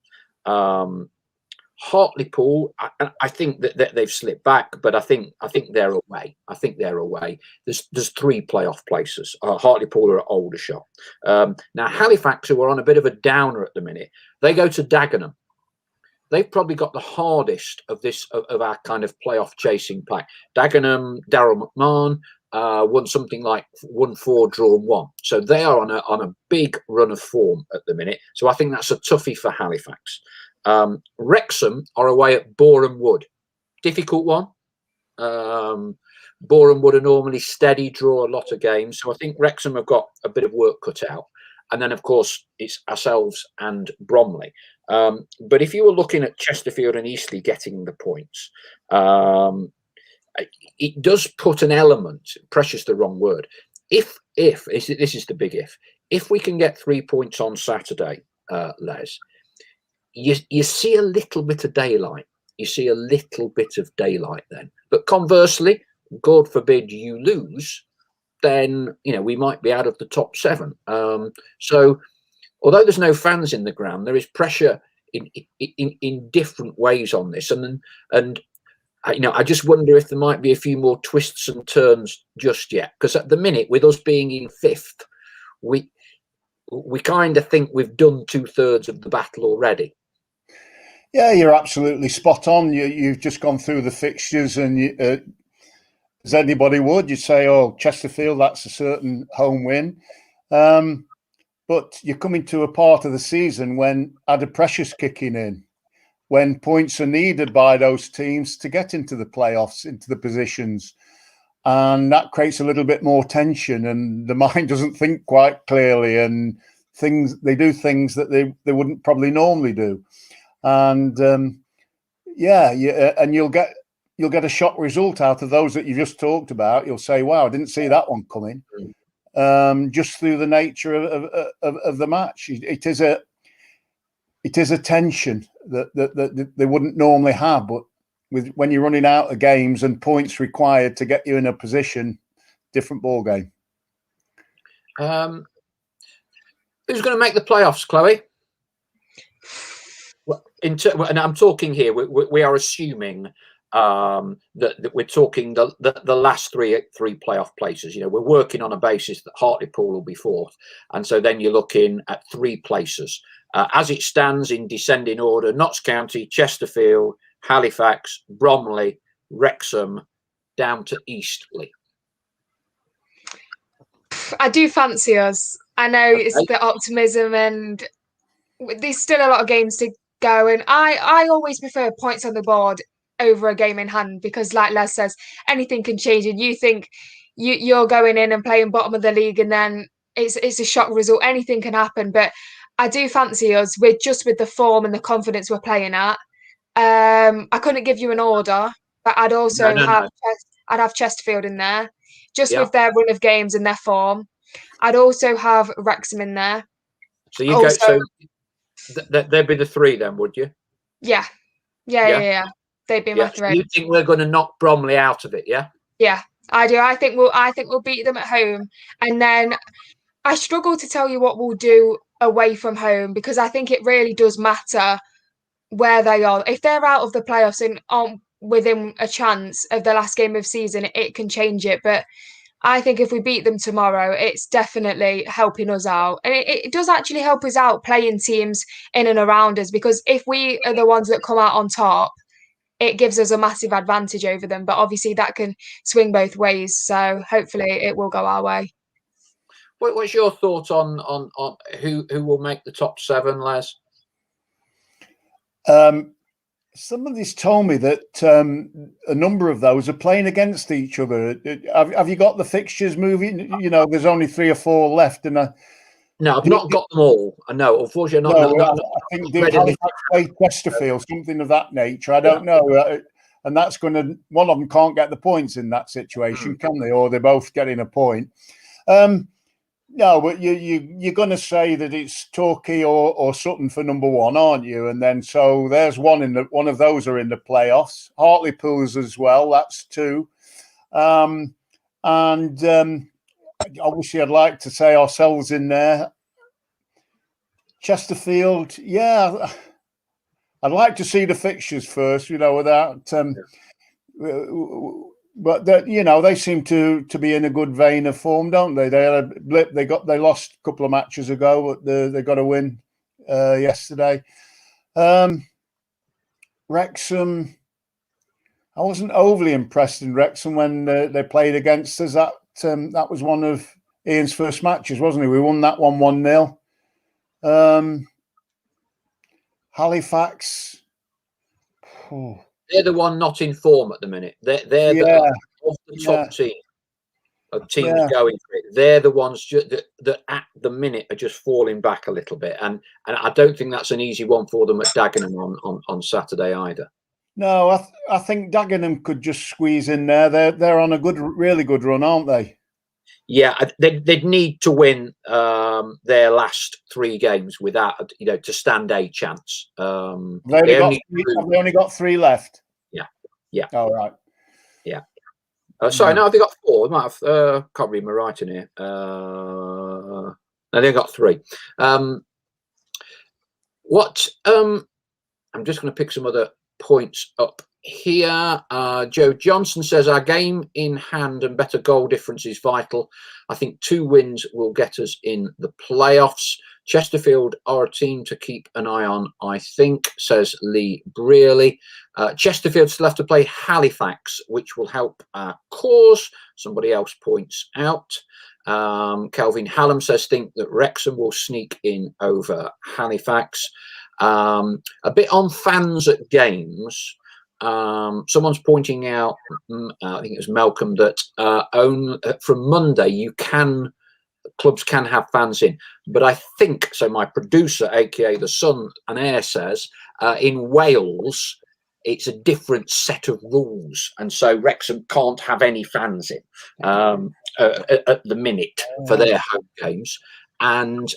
Hartlepool, I think that they've slipped back, but I think they're away. I think they're away. There's 3 playoff places. Hartlepool are at Aldershot. Now Halifax, who are on a bit of a downer at the minute, they go to Dagenham. They've probably got the hardest of our kind of playoff chasing pack. Dagenham, Daryl McMahon won something like 1-4, drawn 1. So they are on a big run of form at the minute. So I think that's a toughie for Halifax. Wrexham are away at Boreham Wood. Difficult one. Boreham Wood are normally steady, draw a lot of games. So I think Wrexham have got a bit of work cut out. And then, of course, it's ourselves and Bromley. But if you were looking at Chesterfield and Eastleigh getting the points, it does put an element, pressure's the wrong word. If this is the big if we can get 3 points on Saturday, Les, you see a little bit of daylight. You see a little bit of daylight then. But conversely, God forbid you lose, then we might be out of the top 7. So although there's no fans in the ground, there is pressure in different ways on this, and I just wonder if there might be a few more twists and turns just yet, because at the minute, with us being in 5th, we kind of think we've done 2/3 of the battle already. Yeah, you're absolutely spot on. You've just gone through the fixtures, and as anybody would, you'd say, "Oh, Chesterfield, that's a certain home win." But you're coming to a part of the season when added pressure's kicking in, when points are needed by those teams to get into the playoffs, into the positions. and that creates a little bit more tension, and the mind doesn't think quite clearly, and they do things that they wouldn't probably normally do, and and you'll get a shock result out of those that you just talked about. You'll say, "Wow, I didn't see that one coming." Just through the nature of the match, it is a tension that they wouldn't normally have, but when you're running out of games and points required to get you in a position, different ball game. Who's going to make the playoffs, Chloe? And I'm talking here. We are assuming that we're talking the last three playoff places. You know, we're working on a basis that Hartlepool will be fourth, and so then you're looking at 3 places as it stands in descending order: Notts County, Chesterfield, Halifax, Bromley, Wrexham, down to Eastleigh. I do fancy us. I know it's the optimism, and there's still a lot of games to go, and I always prefer points on the board over a game in hand, because like Les says, anything can change, and you think you're going in and playing bottom of the league, and then it's a shock result. Anything can happen, but I do fancy us with the form and the confidence we're playing at. I couldn't give you an order, but I'd also I'd have Chesterfield in there, just with their run of games and their form. I'd also have Wrexham in there. So you go. So there'd be the 3 then, would you? Yeah. They'd be my 3. So you think we're going to knock Bromley out of it? Yeah. Yeah, I do. I think we'll beat them at home, and then I struggle to tell you what we'll do away from home, because I think it really does matter where they are. If they're out of the playoffs and aren't within a chance of the last game of season, it can change it. But I think if we beat them tomorrow, it's definitely helping us out. And it does actually help us out playing teams in and around us, because if we are the ones that come out on top, it gives us a massive advantage over them. But obviously that can swing both ways. So hopefully it will go our way. What's your thoughts on who will make the top 7, Les? Somebody's told me that a number of those are playing against each other. Have you got the fixtures moving? You know, there's only 3 or 4 left, and no, I've not got them all. No, unfortunately, I think they Halifax play Chesterfield, something of that nature. I don't know, and that's going to, one of them can't get the points in that situation, can they? Or they're both getting a point. No, but you're going to say that it's Torquay or Sutton for number 1, aren't you? And then so there's one of those are in the playoffs. Hartlepool's as well. That's 2. Obviously, I'd like to say ourselves in there. Chesterfield, yeah. I'd like to see the fixtures first, you know, without. But they seem to be in a good vein of form, don't they? They had a blip. They lost a couple of matches ago, but they got a win yesterday. Wrexham, I wasn't overly impressed in Wrexham when they played against us. That was one of Ian's first matches, wasn't it? We won that 1-0. Halifax. Oh. They're the one not in form at the minute. They're the top team of teams going for it. They're the ones that at the minute are just falling back a little bit, and I don't think that's an easy one for them at Dagenham on Saturday either. No, I think Dagenham could just squeeze in there. They're on a really good run, aren't they? Yeah, they'd need to win their last 3 games without, to stand a chance. Have they only got 3 left? Yeah. All right. Yeah. Sorry, no, they've got 4. I might have, can't read my writing here. No, they've got 3. I'm just going to pick some other points up here. Joe Johnson says our game in hand and better goal difference is vital. I think 2 wins will get us in the playoffs. Chesterfield are a team to keep an eye on, I think, says Lee Brearley. Chesterfield still have to play Halifax, which will help our cause. Somebody else points out. Kelvin Hallam says think that Wrexham will sneak in over Halifax. A bit on fans at games. someone's pointing out, I think it was Malcolm, that from Monday clubs can have fans in, but I think so. My producer, aka the Sun and Air, says in Wales it's a different set of rules, and so Wrexham can't have any fans in at the minute for their home games. And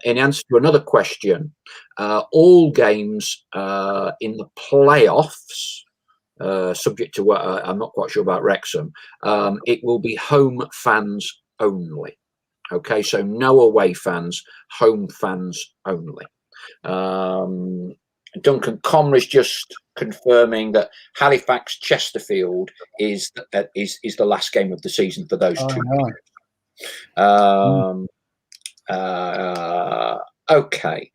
in answer to another question, all games in the playoffs, subject to what I'm not quite sure about Wrexham, it will be home fans only. Okay, so no away fans, home fans only. Duncan Comrie is just confirming that Halifax Chesterfield is the last game of the season for those two. Okay.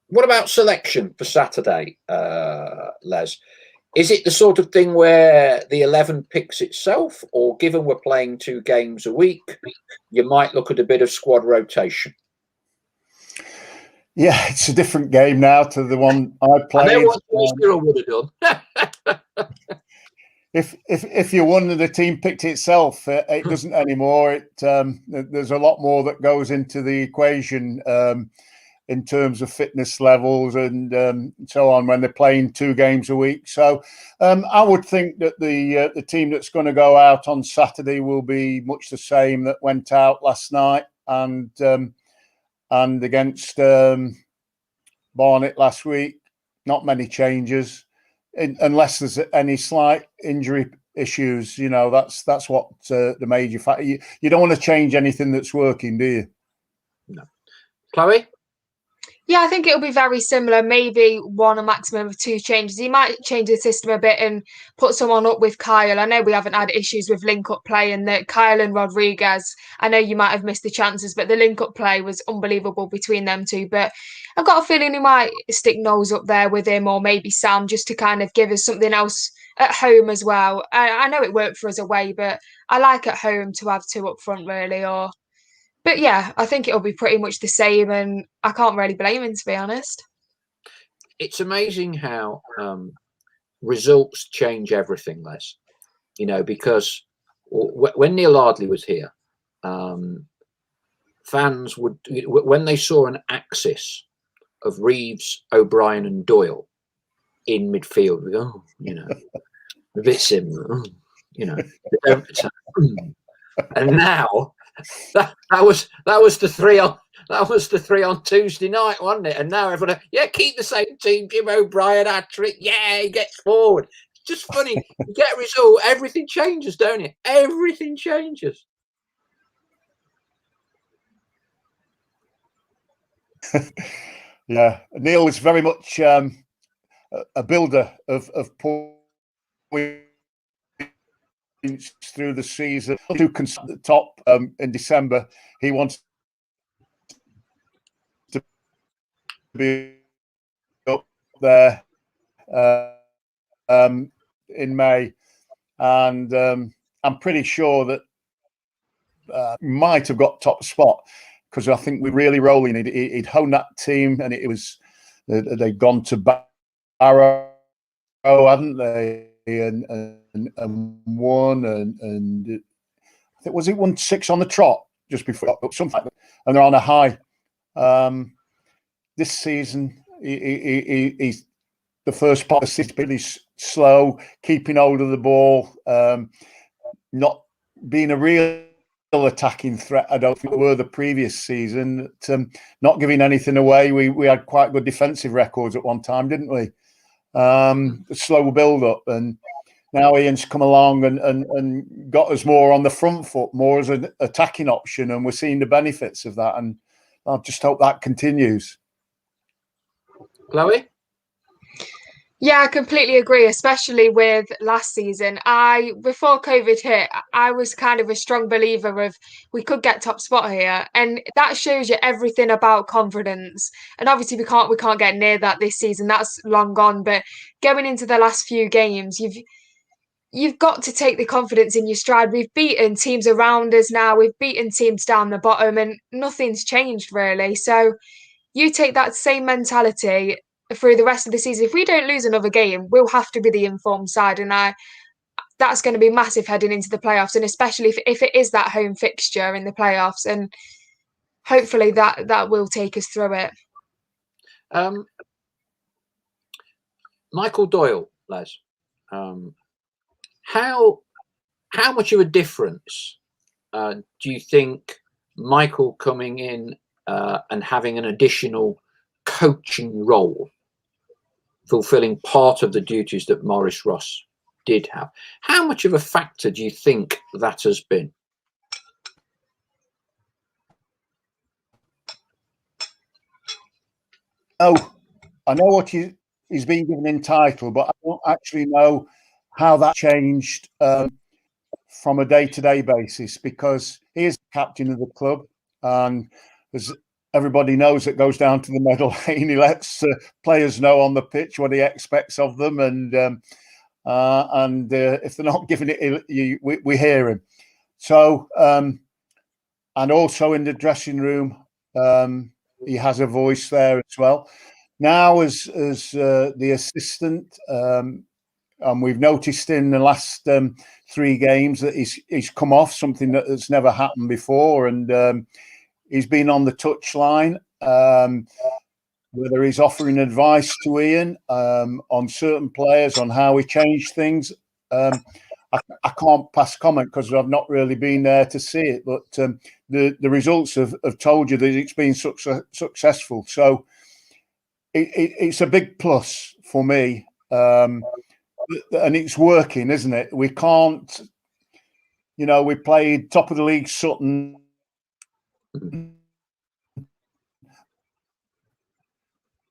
What about selection for Saturday, Les? Is it the sort of thing where the 11 picks itself, or given we're playing 2 games a week, you might look at a bit of squad rotation? Yeah, it's a different game now to the one I played. I know what Cyril would have done. If you won and the team picked itself, it doesn't anymore. There's a lot more that goes into the equation in terms of fitness levels and so on when they're playing 2 games a week. So I would think that the team that's going to go out on Saturday will be much the same that went out last night and against Barnet last week. Not many changes, unless there's any slight injury issues. You know, that's what the major factor. You don't want to change anything that's working, do you? No. Chloe? Yeah, I think it'll be very similar, maybe 1 a maximum of 2 changes. He might change the system a bit and put someone up with Kyle. I know we haven't had issues with link-up play, and that Kyle and Rodriguez, I know you might have missed the chances, but the link-up play was unbelievable between them two. But I've got a feeling he might stick Knowles up there with him, or maybe Sam, just to kind of give us something else at home as well. I know it worked for us away, but I like at home to have 2 up front, really, But yeah, I think it'll be pretty much the same, and I can't really blame him, to be honest. It's amazing how results change everything, Les. You know, because when Neil Ardley was here, fans would, when they saw an axis of Reeves, O'Brien, and Doyle in midfield, we go, oh, you know, a bit similar, you know, and now. That was the 3 on Tuesday night, wasn't it? And now everyone, keep the same team. Jim O'Brien hat-trick. Yeah, he gets forward. It's just funny. You get a result, everything changes, don't it? Everything changes. Yeah, Neil is very much a builder of points through the season. To the top in December, he wants to be up there in May, and I'm pretty sure that might have got top spot, because I think we're really rolling. He'd honed that team, and it was they'd gone to Barrow, hadn't they? And won, and I think, was it 1-6 on the trot just before something like that, and they're on a high. This season, he's the first part of the season pretty slow, keeping hold of the ball, not being a real attacking threat. I don't think we were the previous season. Not giving anything away. We had quite good defensive records at one time, didn't we? Slow build up, and now Ian's come along and got us more on the front foot, more as an attacking option, and we're seeing the benefits of that, and I just hope that continues. Chloe? Yeah, I completely agree, especially with last season. Before COVID hit, I was kind of a strong believer of we could get top spot here. And that shows you everything about confidence. And obviously we can't get near that this season. That's long gone. But going into the last few games, you've got to take the confidence in your stride. We've beaten teams around us now. We've beaten teams down the bottom, and nothing's changed really. So you take that same mentality through the rest of the season. If we don't lose another game, we'll have to be the informed side, and that's going to be massive heading into the playoffs, and especially if it is that home fixture in the playoffs, and hopefully that will take us through it. Michael Doyle, Les, how much of a difference do you think Michael coming in and having an additional coaching role, fulfilling part of the duties that Maurice Ross did have, how much of a factor do you think that has been? Oh, I know what he's been given in title, but I don't actually know how that changed from a day-to-day basis, because he is the captain of the club, and as everybody knows that goes down to the medal lane, he lets players know on the pitch what he expects of them, and if they're not giving it, we hear him. So, and also in the dressing room, he has a voice there as well. Now, as the assistant, and we've noticed in the last 3 games that he's come off, something that's never happened before, and he's been on the touchline. Whether he's offering advice to Ian on certain players, on how he changed things, I can't pass comment because I've not really been there to see it. But the results have told you that it's been successful. So it's a big plus for me. And it's working, isn't it? We can't, we played top of the league Sutton.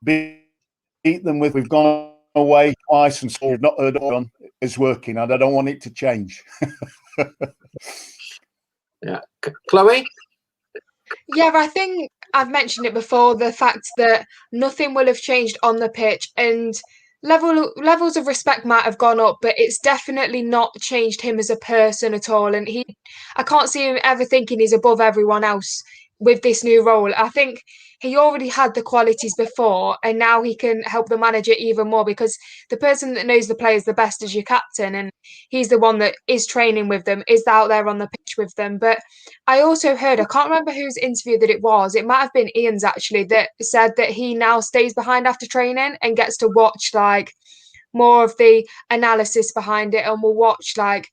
Beat them we've gone away twice and so we've not heard on is working, and I don't want it to change. Yeah. Chloe? Yeah, I think I've mentioned it before, the fact that nothing will have changed on the pitch, and levels of respect might have gone up, but it's definitely not changed him as a person at all. And I can't see him ever thinking he's above everyone else with this new role. I think he already had the qualities before, and now he can help the manager even more, because the person that knows the players the best is your captain, and he's the one that is training with them, is out there on the pitch with them. But I also heard, I can't remember whose interview that it was, it might have been Ian's actually, that said that he now stays behind after training and gets to watch like more of the analysis behind it, and will watch like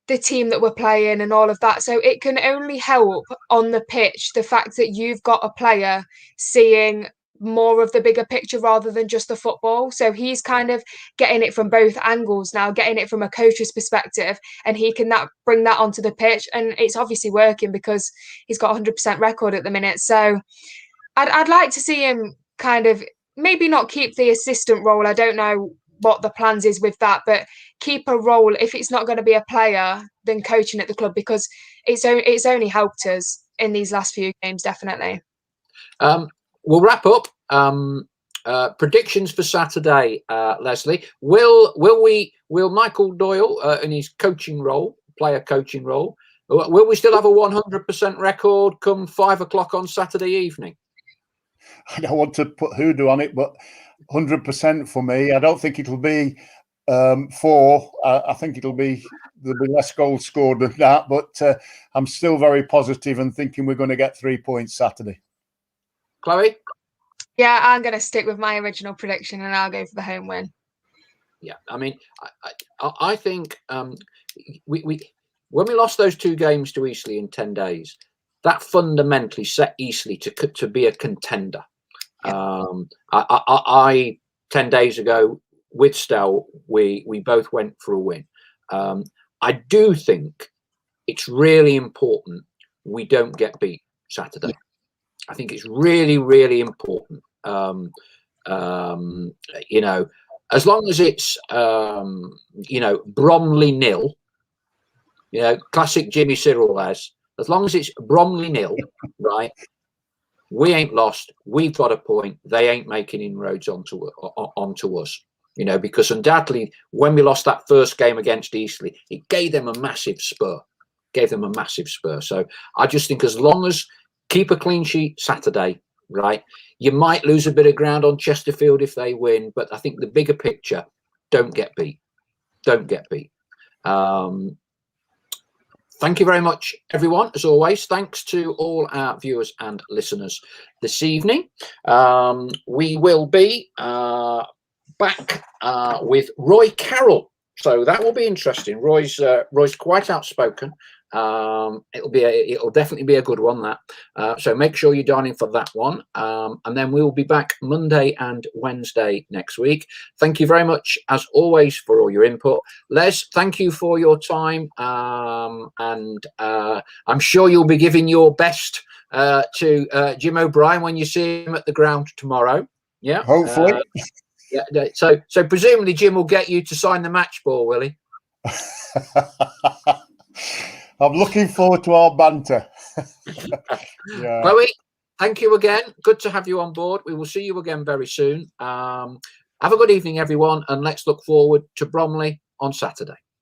the team that we're playing and all of that. So it can only help on the pitch, the fact that you've got a player seeing more of the bigger picture rather than just the football. So he's kind of getting it from both angles now, getting it from a coach's perspective, and he can bring that onto the pitch, and it's obviously working because he's got 100% record at the minute. So I'd like to see him kind of maybe not keep the assistant role. I don't know what the plans is with that, but keep a role if it's not going to be a player, then coaching at the club, because it's only helped us in these last few games, definitely. We'll wrap up. Predictions for Saturday, Leslie. Will Michael Doyle in his coaching role, player coaching role, will we still have a 100% record come 5 o'clock on Saturday evening? I don't want to put hoodoo on it, but 100% for me. I don't think it'll be 4. I think there'll be less goals scored than that, but I'm still very positive and thinking we're going to get 3 points Saturday. Chloe? Yeah, I'm going to stick with my original prediction, and I'll go for the home win. Yeah, I mean, I think we when we lost those 2 games to Eastleigh in 10 days, that fundamentally set Eastleigh to be a contender. I 10 days ago with Stow, we both went for a win. I do think it's really important we don't get beat Saturday. I think it's really, really important. As long as it's Bromley 0, classic Jimmy Cyril as long as it's Bromley 0, right? We ain't lost. We've got a point. They ain't making inroads onto us. Because undoubtedly, when we lost that first game against Eastleigh, it gave them a massive spur. So I just think as long as keep a clean sheet Saturday, right? You might lose a bit of ground on Chesterfield if they win, but I think the bigger picture, don't get beat. Don't get beat. Thank you very much, everyone. As always, thanks to all our viewers and listeners this evening. We will be back with Roy Carroll, so that will be interesting. Roy's quite outspoken. It'll definitely be a good one, that. So make sure you dine in for that one. And then we will be back Monday and Wednesday next week. Thank you very much, as always, for all your input. Les, thank you for your time. And I'm sure you'll be giving your best to Jim O'Brien when you see him at the ground tomorrow. Yeah. Hopefully. Yeah. So presumably Jim will get you to sign the match ball, will he? I'm looking forward to our banter. Yeah. Chloe, thank you again. Good to have you on board. We will see you again very soon. Have a good evening, everyone, and let's look forward to Bromley on Saturday.